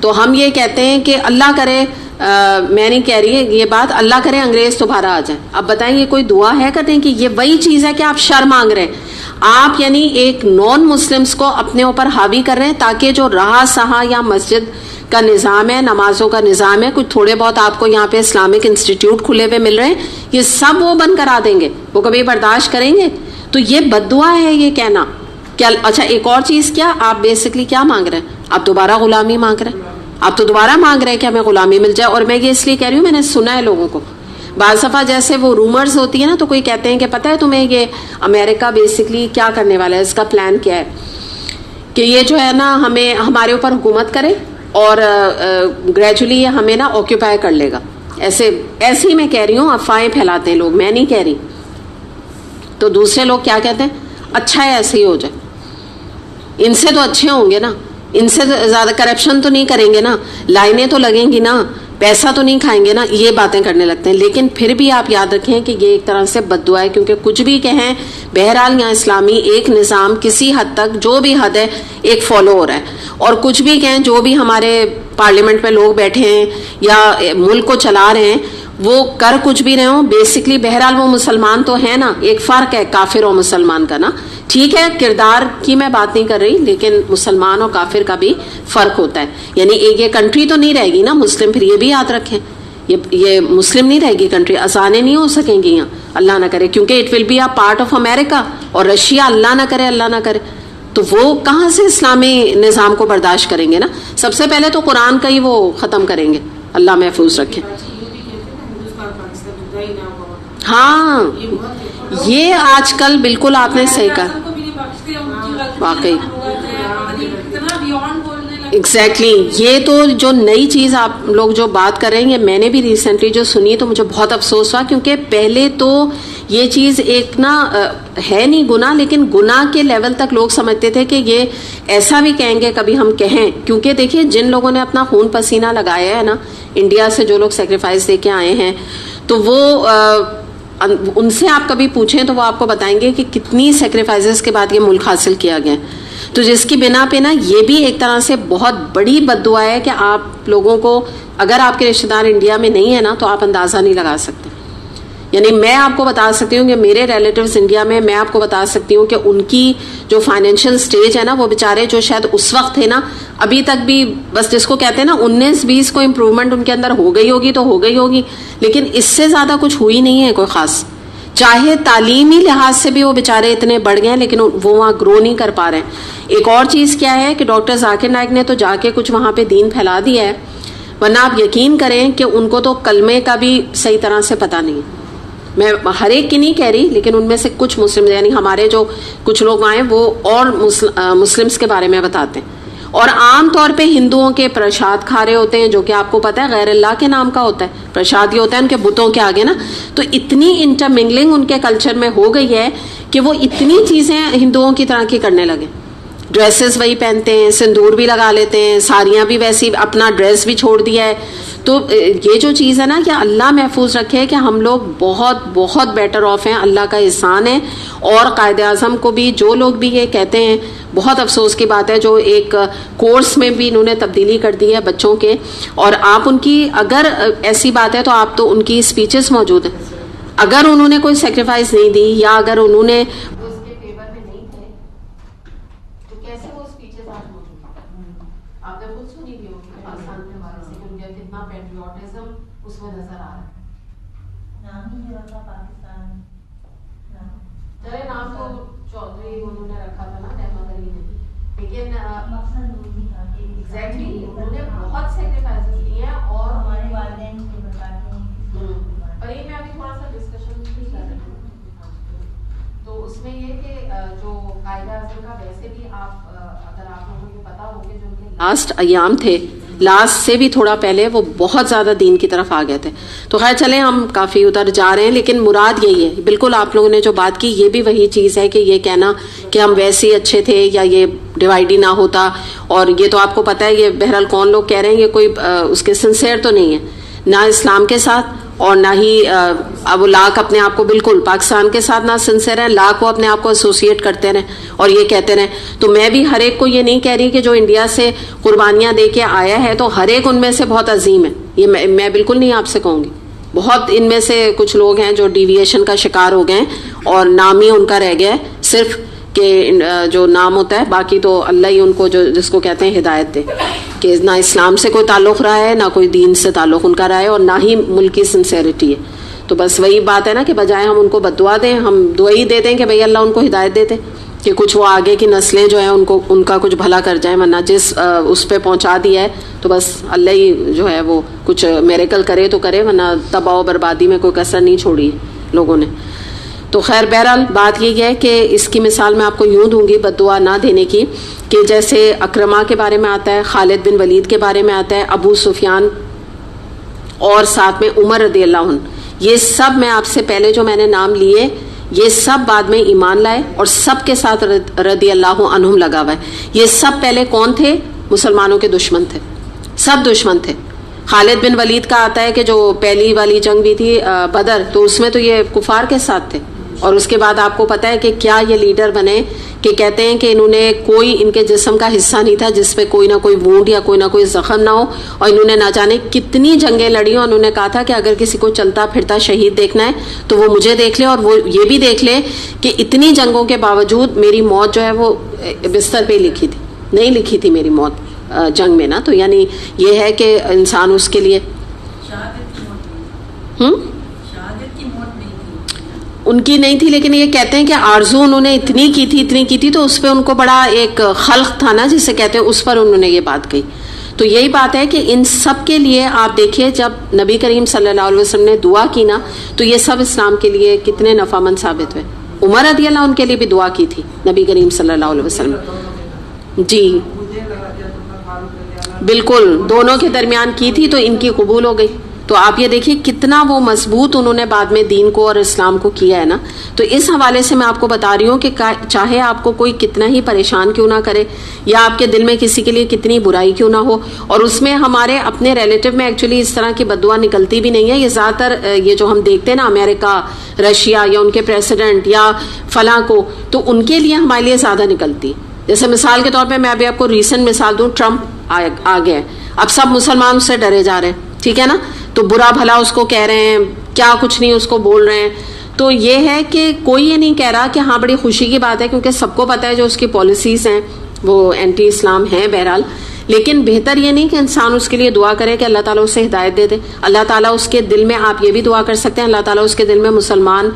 Speaker 1: تو ہم یہ کہتے ہیں کہ اللہ کرے, میں نہیں کہہ رہی ہے یہ بات, اللہ کرے انگریز دوبارہ آ جائیں. اب بتائیں یہ کوئی دعا ہے کہتے ہیں کہ یہ وہی چیز ہے کہ آپ شر مانگ رہے ہیں, آپ یعنی ایک نان مسلمس کو اپنے اوپر حاوی کر رہے ہیں, تاکہ جو رہا سہا یا مسجد کا نظام ہے, نمازوں کا نظام ہے, کچھ تھوڑے بہت آپ کو یہاں پہ اسلامک انسٹیٹیوٹ کھلے ہوئے مل رہے ہیں, یہ سب وہ بند کرا دیں گے, وہ کبھی برداشت کریں گے؟ تو یہ بد دعا ہے یہ کہنا. کیا اچھا ایک اور چیز, کیا آپ بیسکلی کیا مانگ رہے ہیں, آپ دوبارہ غلامی مانگ رہے ہیں. آپ تو دوبارہ مانگ رہے ہیں کہ ہمیں غلامی مل جائے. اور میں یہ اس لیے کہہ رہی ہوں, میں نے سنا ہے لوگوں کو بعض دفعہ جیسے وہ رومرز ہوتی ہے نا, تو کوئی کہتے ہیں کہ پتہ ہے تمہیں یہ امریکہ بیسکلی کیا کرنے والا ہے, اس کا پلان کیا ہے, کہ یہ جو ہے نا ہمیں ہمارے اوپر حکومت کرے اور گریجولی یہ ہمیں نا آکیوپائی کر لے گا. ایسے ہی میں کہہ رہی ہوں, افواہیں پھیلاتے ہیں لوگ, میں نہیں کہہ رہی. تو دوسرے لوگ کیا کہتے ہیں, اچھا ہے ایسے ہی ہو جائے, ان سے تو اچھے ہوں گے نا, ان سے زیادہ کرپشن تو نہیں کریں گے نا, لائنیں تو لگیں گی نا, پیسہ تو نہیں کھائیں گے نا, یہ باتیں کرنے لگتے ہیں. لیکن پھر بھی آپ یاد رکھیں کہ یہ ایک طرح سے بد دعا ہے, کیونکہ کچھ بھی کہیں بہرحال یہاں اسلامی ایک نظام کسی حد تک, جو بھی حد ہے ایک فالو ہو رہا ہے. اور کچھ بھی کہیں جو بھی ہمارے پارلیمنٹ میں لوگ بیٹھے ہیں یا ملک کو چلا رہے ہیں, وہ کر کچھ بھی رہے ہوں, بیسکلی بہرحال وہ مسلمان تو ہے نا. ایک فرق ہے کافر اور مسلمان کا نا, ٹھیک ہے کردار کی میں بات نہیں کر رہی, لیکن مسلمان اور کافر کا بھی فرق ہوتا ہے. یعنی ایک یہ کنٹری تو نہیں رہے گی نا مسلم, پھر یہ بھی یاد رکھیں, یہ مسلم نہیں رہے گی کنٹری, اذانیں نہیں ہو سکیں گی یہاں, اللہ نہ کرے, کیونکہ it will be a part of America, اور رشیا اللہ نہ کرے, اللہ نہ کرے, تو وہ کہاں سے اسلامی نظام کو برداشت کریں گے نا. سب سے پہلے تو قرآن کا ہی وہ ختم کریں گے, اللہ محفوظ رکھیں. ہاں یہ آج کل بالکل آپ نے صحیح کہا, واقعی ایگزیکٹلی. یہ تو جو نئی چیز آپ لوگ جو بات کر رہے ہیں, یہ میں نے بھی ریسنٹلی جو سنی تو مجھے بہت افسوس ہوا, کیونکہ پہلے تو یہ چیز ایک نا ہے نہیں گناہ, لیکن گناہ کے لیول تک لوگ سمجھتے تھے کہ یہ ایسا بھی کہیں گے کبھی ہم کہیں. کیونکہ دیکھیے جن لوگوں نے اپنا خون پسینہ لگایا ہے نا, انڈیا سے جو لوگ سیکریفائس دے کے آئے ہیں, تو وہ ان سے آپ کبھی پوچھیں تو وہ آپ کو بتائیں گے کہ کتنی سیکریفائسز کے بعد یہ ملک حاصل کیا گیا. تو جس کی بنا پہ نا یہ بھی ایک طرح سے بہت بڑی بد دعا ہے کہ آپ لوگوں کو, اگر آپ کے رشتہ دار انڈیا میں نہیں ہے نا, تو آپ اندازہ نہیں لگا سکتے. یعنی میں آپ کو بتا سکتی ہوں کہ میرے ریلیٹیوز انڈیا میں آپ کو بتا سکتی ہوں کہ ان کی جو فائنینشیل سٹیج ہے نا, وہ بیچارے جو شاید اس وقت تھے نا, ابھی تک بھی بس جس کو کہتے ہیں نا 19-20 کو امپروومنٹ ان کے اندر ہو گئی ہوگی تو ہو گئی ہوگی, لیکن اس سے زیادہ کچھ ہوئی نہیں ہے کوئی خاص. چاہے تعلیمی لحاظ سے بھی وہ بیچارے اتنے بڑھ گئے ہیں, لیکن وہ وہاں گرو نہیں کر پا رہے ہیں. ایک اور چیز کیا ہے کہ ڈاکٹر ذاکر نائک نے تو جا کے کچھ وہاں پہ دین پھیلا دیا ہے, ورنہ آپ یقین کریں کہ ان کو تو کلمے کا بھی صحیح طرح سے پتہ نہیں ہے. میں ہر ایک کی نہیں کہہ رہی, لیکن ان میں سے کچھ مسلم یعنی ہمارے جو کچھ لوگ آئے وہ اور مسلمس کے بارے میں بتاتے ہیں. اور عام طور پہ ہندوؤں کے پرشاد کھا رہے ہوتے ہیں, جو کہ آپ کو پتہ ہے غیر اللہ کے نام کا ہوتا ہے. پرشاد یہ ہوتا ہے ان کے بتوں کے آگے نا. تو اتنی انٹرمنگلنگ ان کے کلچر میں ہو گئی ہے کہ وہ اتنی چیزیں ہندوؤں کی طرح کی کرنے لگے. ڈریسز وہی پہنتے ہیں, سندور بھی لگا لیتے ہیں, ساڑیاں بھی ویسی, اپنا ڈریس بھی چھوڑ دیا ہے. تو یہ جو چیز ہے نا کہ اللہ محفوظ رکھے کہ ہم لوگ بہت بہت بیٹر آف ہیں, اللہ کا احسان ہے. اور قائد اعظم کو بھی جو لوگ بھی یہ کہتے ہیں, بہت افسوس کی بات ہے, جو ایک کورس میں بھی انہوں نے تبدیلی کر دی ہے بچوں کے. اور آپ ان کی اگر ایسی بات ہے تو آپ تو ان کی اسپیچز موجود ہیں, اگر انہوں نے کوئی سیکریفائس نہیں دی یا اگر انہوں نے اس کے فیور میں نہیں تھے تو کیسے وہ اسپیچز آج موجود ہیں. آپ نے خود سنی بھی ہوگی پاکستان کے حوالے سے کہ ان کا کتنا پیٹریوٹزم اس میں نظر آ رہا ہے.
Speaker 2: نام ہی جو تھا پاکستان,
Speaker 1: چلے نام تو چودھری انہوں نے رکھا تھا نا احمد علی نے, لیکن
Speaker 2: مقصد وہی تھا کہ
Speaker 1: ایگزیکٹلی انہوں نے بہت سیکریفائسز دیے ہیں. اور
Speaker 2: ہمارے والدین کو بتاتے ہیں.
Speaker 1: اور یہ میں ابھی تھوڑا سا ڈسکشن بھی کر رہی ہوں, تو اس میں یہ کہ جو قائد اعظم کا ویسے بھی آپ اگر آپ لوگوں کو پتا ہو کہ جو ان کے لاسٹ ایام تھے, لاسٹ سے بھی تھوڑا پہلے وہ بہت زیادہ دین کی طرف آ گئے تھے. تو خیر چلیں ہم کافی ادھر جا رہے ہیں, لیکن مراد یہی ہے بالکل آپ لوگوں نے جو بات کی یہ بھی وہی چیز ہے کہ یہ کہنا کہ ہم ویسے ہی اچھے تھے یا یہ ڈیوائڈ ہی نہ ہوتا. اور یہ تو آپ کو پتہ ہے یہ بہرحال کون لوگ کہہ رہے ہیں, یہ کوئی اس کے سنسیئر تو نہیں ہے نہ اسلام کے ساتھ اور نہ ہی اب لاکھ اپنے آپ کو بالکل پاکستان کے ساتھ نہ سنسیئر ہیں, لاکھ وہ اپنے آپ کو ایسوسیٹ کرتے رہیں اور یہ کہتے رہیں. تو میں بھی ہر ایک کو یہ نہیں کہہ رہی کہ جو انڈیا سے قربانیاں دے کے آیا ہے تو ہر ایک ان میں سے بہت عظیم ہے, یہ میں بالکل نہیں آپ سے کہوں گی. بہت ان میں سے کچھ لوگ ہیں جو ڈیویشن کا شکار ہو گئے اور نام ہی ان کا رہ گیا ہے صرف کہ جو نام ہوتا ہے, باقی تو اللہ ہی ان کو جو جس کو کہتے ہیں ہدایت دے, کہ نہ اسلام سے کوئی تعلق رہا ہے, نہ کوئی دین سے تعلق ان کا رہا ہے, اور نہ ہی ملکی سنسیئرٹی ہے. تو بس وہی بات ہے نا کہ بجائے ہم ان کو بددعا دیں, ہم دعا ہی دے دیں کہ بھئی اللہ ان کو ہدایت دے دے, کہ کچھ وہ آگے کی نسلیں جو ہیں ان کا کچھ بھلا کر جائیں. ورنہ جس اس پہ پہنچا دیا ہے تو بس اللہ ہی جو ہے وہ کچھ میریکل کرے تو کرے, ورنہ تباہ و بربادی میں کوئی کسر نہیں چھوڑی ہے لوگوں نے. تو خیر بہرحال بات یہ ہے کہ اس کی مثال میں آپ کو یوں دوں گی بددعا نہ دینے کی, کہ جیسے اکرما کے بارے میں آتا ہے, خالد بن ولید کے بارے میں آتا ہے, ابو سفیان اور ساتھ میں عمر رضی اللہ عنہ, یہ سب میں آپ سے پہلے جو میں نے نام لیے یہ سب بعد میں ایمان لائے اور سب کے ساتھ رضی اللہ عنہم لگا ہوا ہے. یہ سب پہلے کون تھے؟ مسلمانوں کے دشمن تھے, سب دشمن تھے. خالد بن ولید کا آتا ہے کہ جو پہلی والی جنگ بھی تھی بدر, تو اس میں تو یہ کفار کے ساتھ تھے, اور اس کے بعد آپ کو پتہ ہے کہ کیا یہ لیڈر بنے کہ کہتے ہیں کہ انہوں نے کوئی ان کے جسم کا حصہ نہیں تھا جس پہ کوئی نہ کوئی وونڈ یا کوئی نہ کوئی زخم نہ ہو, اور انہوں نے نہ جانے کتنی جنگیں لڑی, اور انہوں نے کہا تھا کہ اگر کسی کو چلتا پھرتا شہید دیکھنا ہے تو وہ مجھے دیکھ لے, اور وہ یہ بھی دیکھ لے کہ اتنی جنگوں کے باوجود میری موت جو ہے وہ بستر پہ لکھی تھی, نہیں لکھی تھی میری موت جنگ میں نا. تو یعنی یہ ہے کہ انسان اس کے لیے ان کی نہیں تھی, لیکن یہ کہتے ہیں کہ آرزو انہوں نے اتنی کی تھی تو اس پہ ان کو بڑا ایک خلق تھا نا جسے کہتے ہیں, اس پر انہوں نے یہ بات کہی. تو یہی بات ہے کہ ان سب کے لیے آپ دیکھیے جب نبی کریم صلی اللہ علیہ وسلم نے دعا کی نا تو یہ سب اسلام کے لیے کتنے نفع مند ثابت ہوئے. عمر رضی اللہ ان کے لیے بھی دعا کی تھی نبی کریم صلی اللہ علیہ وسلم. جی بالکل دونوں کے درمیان کی تھی تو ان کی قبول ہو گئی. تو آپ یہ دیکھیے کتنا وہ مضبوط انہوں نے بعد میں دین کو اور اسلام کو کیا ہے نا. تو اس حوالے سے میں آپ کو بتا رہی ہوں کہ چاہے آپ کو کوئی کتنا ہی پریشان کیوں نہ کرے یا آپ کے دل میں کسی کے لیے کتنی برائی کیوں نہ ہو, اور اس میں ہمارے اپنے ریلیٹو میں ایکچولی اس طرح کی بددعا نکلتی بھی نہیں ہے. یہ زیادہ تر یہ جو ہم دیکھتے ہیں نا امریکہ, رشیا یا ان کے پریسیڈنٹ یا فلاں کو, تو ان کے لیے ہمارے لیے زیادہ نکلتی. جیسے مثال کے طور پہ میں ابھی آپ کو ریسنٹ مثال دوں, ٹرمپ آ گیا ہے, اب سب مسلمان اس سے ڈرے جا رہے ہیں, ٹھیک ہے نا, تو برا بھلا اس کو کہہ رہے ہیں, کیا کچھ نہیں اس کو بول رہے ہیں. تو یہ ہے کہ کوئی یہ نہیں کہہ رہا کہ ہاں بڑی خوشی کی بات ہے, کیونکہ سب کو پتہ ہے جو اس کی پالیسیز ہیں وہ اینٹی اسلام ہیں بہرحال. لیکن بہتر یہ نہیں کہ انسان اس کے لیے دعا کرے کہ اللہ تعالیٰ اسے ہدایت دے دے. اللہ تعالیٰ اس کے دل میں, آپ یہ بھی دعا کر سکتے ہیں, اللہ تعالیٰ اس کے دل میں مسلمان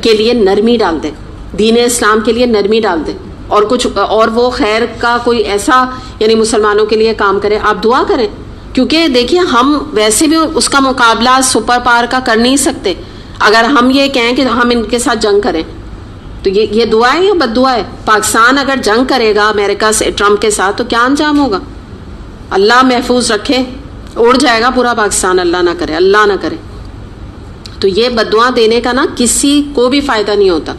Speaker 1: کے لیے نرمی ڈال دے, دین اسلام کے لیے نرمی ڈال دے, اور کچھ اور وہ خیر کا کوئی ایسا یعنی مسلمانوں کے لیے کام کرے. آپ دعا کریں, کیونکہ دیکھیے ہم ویسے بھی اس کا مقابلہ سپر پاور کا کر نہیں سکتے. اگر ہم یہ کہیں کہ ہم ان کے ساتھ جنگ کریں تو یہ دعا ہے یا بد دعا ہے؟ پاکستان اگر جنگ کرے گا امریکہ سے ٹرمپ کے ساتھ تو کیا انجام ہوگا؟ اللہ محفوظ رکھے، اڑ جائے گا پورا پاکستان، اللہ نہ کرے، اللہ نہ کرے. تو یہ بد دعا دینے کا نا کسی کو بھی فائدہ نہیں ہوتا.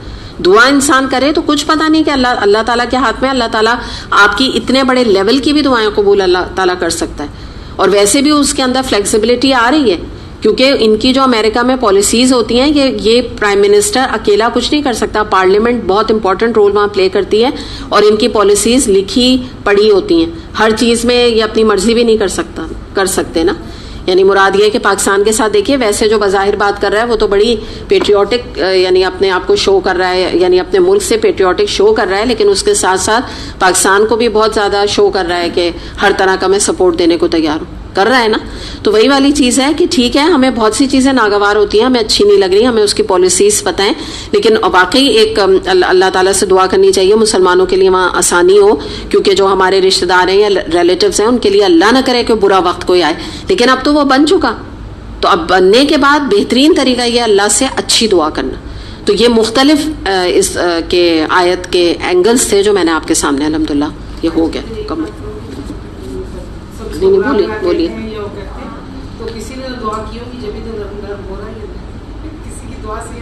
Speaker 1: دعا انسان کرے تو کچھ پتہ نہیں کہ اللہ تعالیٰ کے ہاتھ میں، اللہ تعالیٰ آپ کی اتنے بڑے لیول کی بھی دعائیں قبول اللہ تعالیٰ کر سکتا ہے. اور ویسے بھی اس کے اندر فلیکسیبلٹی آ رہی ہے، کیونکہ ان کی جو امریکہ میں پالیسیز ہوتی ہیں یہ پرائم منسٹر اکیلا کچھ نہیں کر سکتا. پارلیمنٹ بہت امپورٹنٹ رول وہاں پلے کرتی ہے، اور ان کی پالیسیز لکھی پڑھی ہوتی ہیں. ہر چیز میں یہ اپنی مرضی بھی نہیں کر سکتے نا. یعنی مراد یہ کہ پاکستان کے ساتھ دیکھیے ویسے جو بظاہر بات کر رہا ہے وہ تو بڑی پیٹریوٹک، یعنی اپنے آپ کو شو کر رہا ہے، یعنی اپنے ملک سے پیٹریوٹک شو کر رہا ہے، لیکن اس کے ساتھ ساتھ پاکستان کو بھی بہت زیادہ شو کر رہا ہے کہ ہر طرح کا میں سپورٹ دینے کو تیار ہوں. کر رہا ہے نا. تو وہی والی چیز ہے کہ ٹھیک ہے ہمیں بہت سی چیزیں ناگوار ہوتی ہیں، ہمیں اچھی نہیں لگ رہی، ہمیں اس کی پالیسیز پتہ ہیں، لیکن واقعی ایک اللہ تعالیٰ سے دعا کرنی چاہیے مسلمانوں کے لیے وہاں آسانی ہو، کیونکہ جو ہمارے رشتہ دار ہیں یا ریلیٹیوز ہیں ان کے لیے اللہ نہ کرے کہ برا وقت کوئی آئے. لیکن اب تو وہ بن چکا، تو اب بننے کے بعد بہترین طریقہ یہ اللہ سے اچھی دعا کرنا. تو یہ مختلف اس کے آیت کے اینگلز تھے جو میں نے آپ کے سامنے الحمدللہ یہ ہو گیا کم. بولیے.
Speaker 3: تو کسی نے دعا کی ہوگی جب بھی تو نرم ہو رہا ہے، کسی کی دعا سے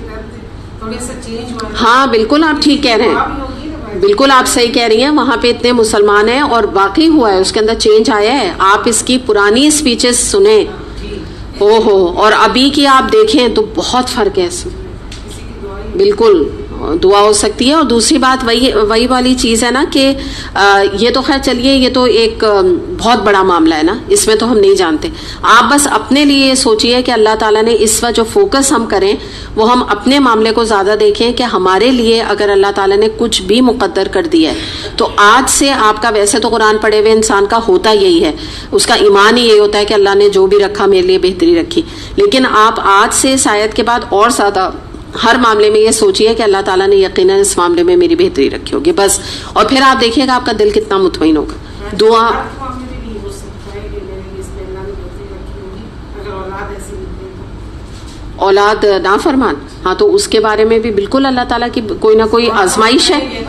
Speaker 3: تھوڑا سا چینج ہوا.
Speaker 1: ہاں بالکل آپ ٹھیک کہہ رہے ہیں، بالکل آپ صحیح کہہ رہی ہیں. وہاں پہ اتنے مسلمان ہیں اور واقعی ہوا ہے، اس کے اندر چینج آیا ہے. آپ اس کی پرانی اسپیچز سنیں اور ابھی کی آپ دیکھیں تو بہت فرق ہے اس میں. بالکل دعا ہو سکتی ہے. اور دوسری بات وہی والی چیز ہے نا کہ یہ تو خیر چلیے یہ تو ایک بہت بڑا معاملہ ہے نا، اس میں تو ہم نہیں جانتے. آپ بس اپنے لیے یہ سوچئے کہ اللہ تعالیٰ نے اس وقت جو فوکس ہم کریں وہ ہم اپنے معاملے کو زیادہ دیکھیں کہ ہمارے لیے اگر اللہ تعالیٰ نے کچھ بھی مقدر کر دیا ہے تو آج سے آپ کا، ویسے تو قرآن پڑھے ہوئے انسان کا ہوتا یہی ہے، اس کا ایمان ہی یہی ہوتا ہے کہ اللہ نے جو بھی رکھا میرے لیے بہتری رکھی. لیکن آپ آج سے اس آیت کے بعد اور زیادہ ہر معاملے میں یہ سوچئے کہ اللہ تعالیٰ نے یقیناً اس معاملے میں میری بہتری رکھی ہوگی بس. اور پھر آپ دیکھیے گا آپ کا دل کتنا مطمئن ہوگا. دعا اولاد نافرمان، ہاں تو اس کے بارے میں بھی بالکل اللہ تعالیٰ کی کوئی نہ کوئی آزمائش ہے.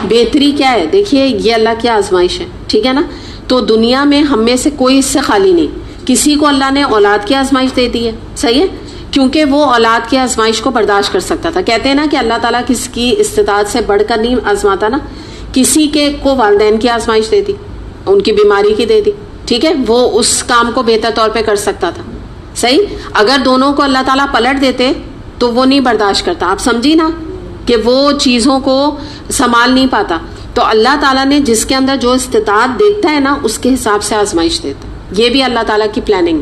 Speaker 1: بہتری کیا ہے؟ دیکھیے یہ اللہ کی آزمائش ہے، ٹھیک ہے نا. تو دنیا میں ہم میں سے کوئی اس سے خالی نہیں. کسی کو اللہ نے اولاد کی آزمائش دے دی ہے، صحیح ہے، کیونکہ وہ اولاد کی آزمائش کو برداشت کر سکتا تھا. کہتے ہیں نا کہ اللہ تعالیٰ کسی کی استطاعت سے بڑھ کر نہیں آزماتا نا. کسی کے کو والدین کی آزمائش دے دی، ان کی بیماری کی دے دی، ٹھیک ہے، وہ اس کام کو بہتر طور پہ کر سکتا تھا، صحیح. اگر دونوں کو اللہ تعالیٰ پلٹ دیتے تو وہ نہیں برداشت کرتا. آپ سمجھی نا کہ وہ چیزوں کو سنبھال نہیں پاتا. تو اللہ تعالیٰ نے جس کے اندر جو استطاعت دیکھتا ہے نا اس کے حساب سے آزمائش دیتا. یہ بھی اللہ تعالیٰ کی پلاننگ.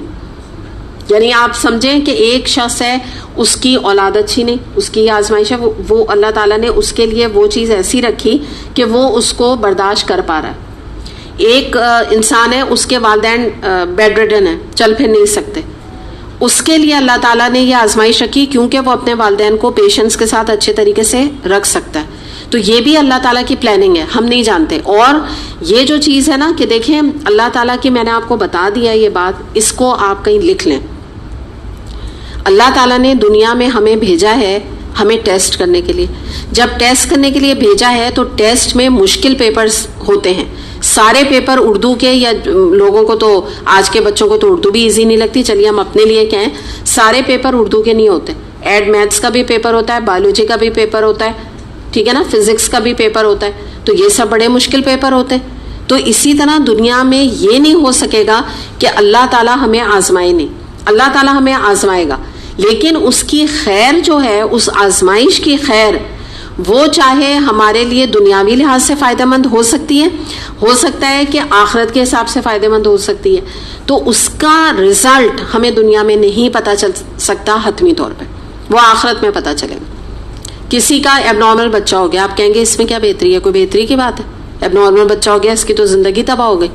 Speaker 1: یعنی آپ سمجھیں کہ ایک شخص ہے، اس کی اولاد اچھی نہیں، اس کی آزمائش ہے، وہ اللہ تعالیٰ نے اس کے لیے وہ چیز ایسی رکھی کہ وہ اس کو برداشت کر پا رہا ہے. ایک انسان ہے، اس کے والدین بیڈ ریڈن ہیں، چل پھر نہیں سکتے، اس کے لیے اللہ تعالیٰ نے یہ آزمائش رکھی کیونکہ وہ اپنے والدین کو پیشنس کے ساتھ اچھے طریقے سے رکھ سکتا ہے. تو یہ بھی اللہ تعالیٰ کی پلاننگ ہے، ہم نہیں جانتے. اور یہ جو چیز ہے نا کہ دیکھیں اللہ تعالیٰ کی، میں نے آپ کو بتا دیا یہ بات، اس کو آپ کہیں لکھ لیں. اللہ تعالیٰ نے دنیا میں ہمیں بھیجا ہے ہمیں ٹیسٹ کرنے کے لیے. جب ٹیسٹ کرنے کے لیے بھیجا ہے تو ٹیسٹ میں مشکل پیپرز ہوتے ہیں. سارے پیپر اردو کے، یا لوگوں کو تو آج کے بچوں کو تو اردو بھی ایزی نہیں لگتی، چلیے ہم اپنے لیے کہیں سارے پیپر اردو کے نہیں ہوتے. ایڈ میتھس کا بھی پیپر ہوتا ہے، بایولوجی کا بھی پیپر ہوتا ہے، ٹھیک ہے نا، فزکس کا بھی پیپر ہوتا ہے. تو یہ سب بڑے مشکل پیپر ہوتے ہیں. تو اسی طرح دنیا میں یہ نہیں ہو سکے گا کہ اللہ تعالیٰ ہمیں آزمائے نہیں. اللہ تعالیٰ ہمیں آزمائے گا، لیکن اس کی خیر جو ہے، اس آزمائش کی خیر، وہ چاہے ہمارے لیے دنیاوی لحاظ سے فائدہ مند ہو سکتی ہے، ہو سکتا ہے کہ آخرت کے حساب سے فائدہ مند ہو سکتی ہے. تو اس کا رزلٹ ہمیں دنیا میں نہیں پتہ چل سکتا حتمی طور پہ، وہ آخرت میں پتہ چلے گا. کسی کا ایب نارمل بچہ ہو گیا، آپ کہیں گے اس میں کیا بہتری ہے؟ کوئی بہتری کی بات ہے؟ ایب نارمل بچہ ہو گیا، اس کی تو زندگی تباہ ہو گئی.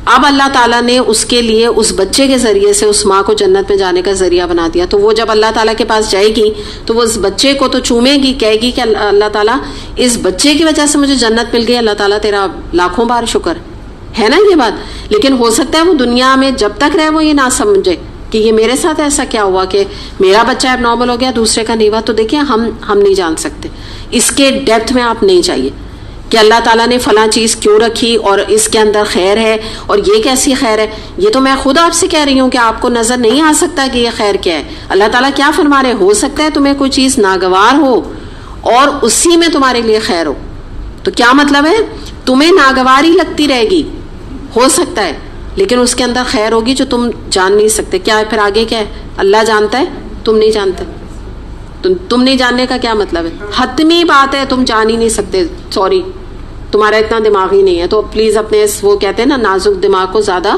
Speaker 1: اب اللہ تعالیٰ نے اس کے لیے اس بچے کے ذریعے سے اس ماں کو جنت میں جانے کا ذریعہ بنا دیا. تو وہ جب اللہ تعالیٰ کے پاس جائے گی تو وہ اس بچے کو تو چومے گی، کہے گی کہ اللہ تعالیٰ اس بچے کی وجہ سے مجھے جنت مل گئی، اللہ تعالیٰ تیرا لاکھوں بار شکر ہے نا یہ بات. لیکن ہو سکتا ہے وہ دنیا میں جب تک رہے وہ یہ نہ سمجھے کہ یہ میرے ساتھ ایسا کیا ہوا کہ میرا بچہ اب نارمل ہو گیا دوسرے کا نہیں ہوا. تو دیکھیں ہم نہیں جان سکتے, اس کے ڈیپتھ میں آپ نہیں چاہیے کہ اللہ تعالیٰ نے فلاں چیز کیوں رکھی اور اس کے اندر خیر ہے اور یہ کیسی خیر ہے. یہ تو میں خود آپ سے کہہ رہی ہوں کہ آپ کو نظر نہیں آ سکتا کہ یہ خیر کیا ہے. اللہ تعالیٰ کیا فرما رہے, ہو سکتا ہے تمہیں کوئی چیز ناگوار ہو اور اسی میں تمہارے لیے خیر ہو. تو کیا مطلب ہے, تمہیں ناگواری لگتی رہے گی, ہو سکتا ہے, لیکن اس کے اندر خیر ہوگی جو تم جان نہیں سکتے. کیا ہے پھر آگے کیا ہے, اللہ جانتا ہے تم نہیں جانتے. تم نہیں جاننے کا کیا مطلب ہے, حتمی بات ہے تم جان ہی نہیں سکتے. سوری, تمہارا اتنا دماغ ہی نہیں ہے. تو پلیز اپنے وہ کہتے ہیں نا نازک دماغ کو زیادہ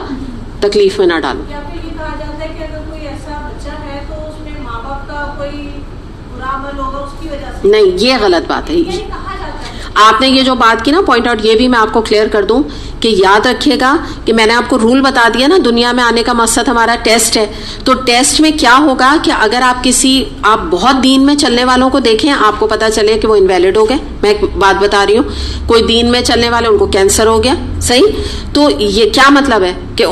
Speaker 1: تکلیف میں نہ ڈالو.
Speaker 2: یا پھر یہ کہا جاتا ہے کہ اگر کوئی ایسا بچہ ہے تو اس میں ماں باپ کا کوئی برا عمل ہوگا اس کی وجہ سے.
Speaker 1: نہیں, یہ غلط بات ہے. آپ نے یہ جو بات کی نا پوائنٹ آؤٹ, یہ بھی میں آپ کو کلیئر کر دوں کہ یاد رکھیے گا کہ میں نے آپ کو رول بتا دیا نا, دنیا میں آنے کا مقصد ہمارا ٹیسٹ ہے. تو ٹیسٹ میں کیا ہوگا کہ اگر آپ بہت دین میں چلنے والوں کو دیکھیں, آپ کو پتا چلے کہ وہ انویلڈ ہو گئے. میں ایک بات بتا رہی ہوں, کوئی دین میں چلنے والے ان کو کینسر ہو گیا, صحیح. تو یہ کیا مطلب ہے کہ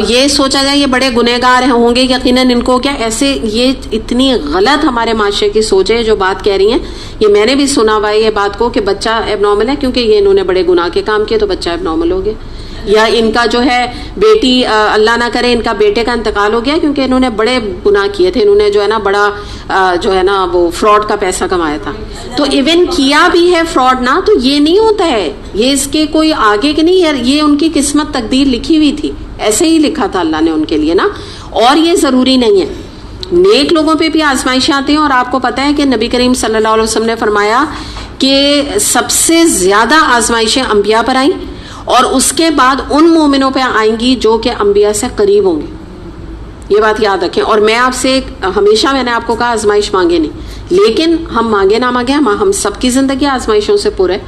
Speaker 1: یہ سوچا جائے یہ بڑے گنہگار ہوں گے یقیناً ان کو کیا ایسے. یہ اتنی غلط ہمارے معاشرے کی سوچ ہے جو بات کہہ رہی ہیں. یہ میں نے بھی سنا ہوا ہے یہ بات کو کہ بچہ ایب نارمل ہے کیونکہ یہ انہوں نے بڑے گناہ کے کام کیے تو بچہ ایب نارمل ہو گیا, یا ان کا جو ہے بیٹی اللہ نہ کرے ان کا بیٹے کا انتقال ہو گیا کیونکہ انہوں نے بڑے گناہ کیے تھے, انہوں نے جو ہے نا بڑا جو ہے نا وہ فراڈ کا پیسہ کمایا تھا. تو ایون کیا بھی ہے فراڈ نا, تو یہ نہیں ہوتا ہے, یہ اس کے کوئی آگے کے نہیں, یہ ان کی قسمت تقدیر لکھی ہوئی تھی, ایسے ہی لکھا تھا اللہ نے ان کے لیے نا. اور یہ ضروری نہیں ہے, نیک لوگوں پہ بھی آزمائشیں آتی ہیں. اور آپ کو پتہ ہے کہ نبی کریم صلی اللہ علیہ وسلم نے فرمایا کہ سب سے زیادہ آزمائشیں انبیاء پر آئیں اور اس کے بعد ان مومنوں پہ آئیں گی جو کہ انبیاء سے قریب ہوں گے. یہ بات یاد رکھیں. اور میں آپ سے ہمیشہ میں نے آپ کو کہا آزمائش مانگے نہیں, لیکن ہم مانگے نہ مانگے ہم سب کی زندگی آزمائشوں سے پر ہے.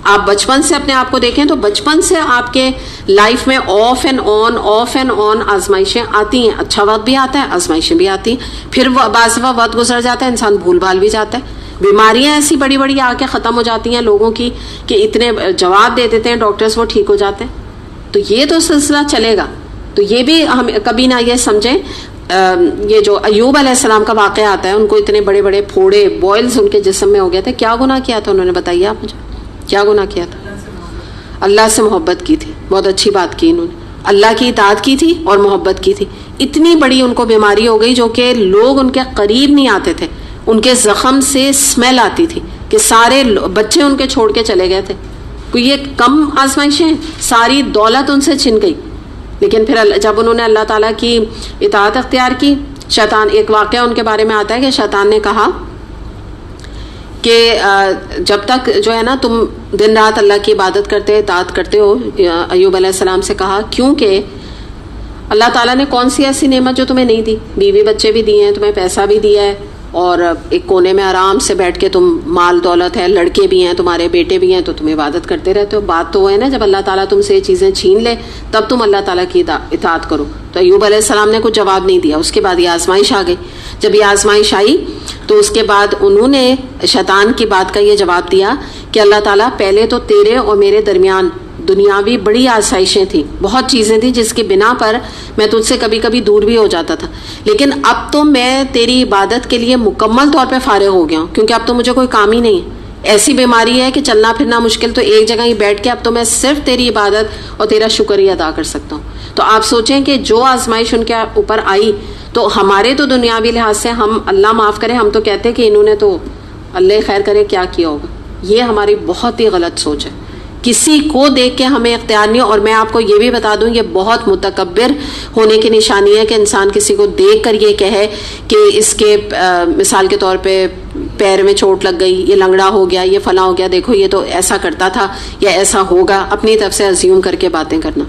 Speaker 1: آپ بچپن سے اپنے آپ کو دیکھیں تو بچپن سے آپ کے لائف میں آف اینڈ آن آزمائشیں آتی ہیں. اچھا وقت بھی آتا ہے, آزمائشیں بھی آتی ہیں, پھر بعض وقت گزر جاتا ہے, انسان بھول بھال بھی جاتا ہے. بیماریاں ایسی بڑی بڑی آ کے ختم ہو جاتی ہیں لوگوں کی کہ اتنے جواب دے دیتے ہیں ڈاکٹرز وہ ٹھیک ہو جاتے ہیں. تو یہ تو سلسلہ چلے گا. تو یہ بھی ہم کبھی نہ یہ سمجھیں. یہ جو ایوب علیہ السلام کا واقعہ آتا ہے, ان کو اتنے بڑے بڑے پھوڑے بوائلز ان کے جسم میں ہو گئے تھے. کیا گناہ کیا تھا انہوں نے, بتائیے آپ مجھے, کیا گناہ کیا تھا؟ اللہ سے محبت کی تھی. بہت اچھی بات کی انہوں نے, اللہ کی اطاعت کی تھی اور محبت کی تھی. اتنی بڑی ان کو بیماری ہو گئی جو کہ لوگ ان کے قریب نہیں آتے تھے. ان کے زخم سے اسمیل آتی تھی کہ سارے بچے ان کے چھوڑ کے چلے گئے تھے. کوئی یہ کم آزمائشیں, ساری دولت ان سے چھن گئی. لیکن پھر جب انہوں نے اللہ تعالیٰ کی اطاعت اختیار کی, شیطان, ایک واقعہ ان کے بارے میں آتا ہے کہ شیطان نے کہا کہ جب تک جو ہے نا تم دن رات اللہ کی عبادت کرتے اطاعت کرتے ہو. ایوب علیہ السلام سے کہا کیونکہ اللہ تعالیٰ نے کون سی ایسی نعمت جو تمہیں نہیں دی, بیوی بچے بھی دیے ہیں, تمہیں پیسہ بھی دیا ہے, اور ایک کونے میں آرام سے بیٹھ کے تم مال دولت ہے, لڑکے بھی ہیں تمہارے, بیٹے بھی ہیں, تو تم عبادت کرتے رہتے ہو. بات تو وہ ہے نا جب اللہ تعالیٰ تم سے یہ چیزیں چھین لے تب تم اللہ تعالیٰ کی اطاعت کرو. تو ایوب علیہ السلام نے کچھ جواب نہیں دیا. اس کے بعد یہ آزمائش آ گئی. جب یہ آزمائش آئی تو اس کے بعد انہوں نے شیطان کی بات کا یہ جواب دیا کہ اللہ تعالیٰ پہلے تو تیرے اور میرے درمیان دنیاوی بڑی آسائشیں تھیں, بہت چیزیں تھیں جس کی بنا پر میں تجھ سے کبھی کبھی دور بھی ہو جاتا تھا, لیکن اب تو میں تیری عبادت کے لیے مکمل طور پہ فارغ ہو گیا ہوں کیونکہ اب تو مجھے کوئی کام ہی نہیں ہے. ایسی بیماری ہے کہ چلنا پھرنا مشکل, تو ایک جگہ ہی بیٹھ کے اب تو میں صرف تیری عبادت اور تیرا شکر ہی ادا کر سکتا ہوں. تو آپ سوچیں کہ جو آزمائش ان کے اوپر آئی تو ہمارے تو دنیاوی لحاظ سے ہم, اللہ معاف کرے, ہم تو کہتے کہ انہوں نے تو اللہ خیر کرے کیا کیا ہوگا. یہ ہماری بہت ہی غلط سوچ ہے. کسی کو دیکھ کے ہمیں اختیار نہیں. اور میں آپ کو یہ بھی بتا دوں, یہ بہت متکبر ہونے کی نشانی ہے کہ انسان کسی کو دیکھ کر یہ کہے کہ اس کے مثال کے طور پہ پیر میں چوٹ لگ گئی, یہ لنگڑا ہو گیا, یہ فلاں ہو گیا, دیکھو یہ تو ایسا کرتا تھا یا ایسا ہوگا, اپنی طرف سے ازیوم کر کے باتیں کرنا.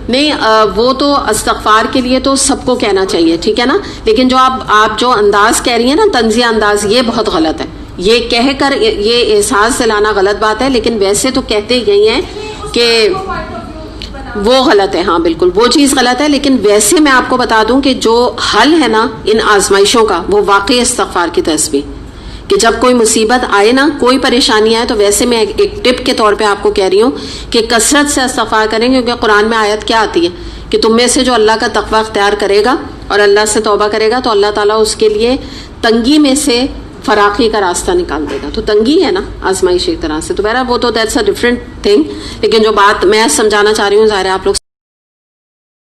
Speaker 1: نہیں, وہ تو استغفار کے لیے تو سب کو کہنا چاہیے, ٹھیک ہے نا, لیکن جو آپ جو انداز کہہ رہی ہیں نا, طنزیہ انداز, یہ بہت غلط ہے. یہ کہہ کر یہ احساس دلانا غلط بات ہے, لیکن ویسے تو کہتے یہی ہیں کہ وہ غلط ہے. ہاں بالکل وہ چیز غلط ہے, لیکن ویسے میں آپ کو بتا دوں کہ جو حل ہے نا ان آزمائشوں کا وہ واقعی استغفار کی تسبیح, کہ جب کوئی مصیبت آئے نا، کوئی پریشانی آئے، تو ویسے میں ایک ٹپ کے طور پہ آپ کو کہہ رہی ہوں کہ کثرت سے استغفار کریں، کیونکہ قرآن میں آیت کیا آتی ہے کہ تم میں سے جو اللہ کا تقوی اختیار کرے گا اور اللہ سے توبہ کرے گا تو اللہ تعالیٰ اس کے لیے تنگی میں سے فراخی کا راستہ نکال دے گا. تو تنگی ہے نا آزمائش ایک طرح سے. تو بہرحال وہ تو دیٹس اے ڈفرینٹ تھنگ، لیکن جو بات میں سمجھانا چاہ رہی ہوں ظاہر ہے آپ لوگ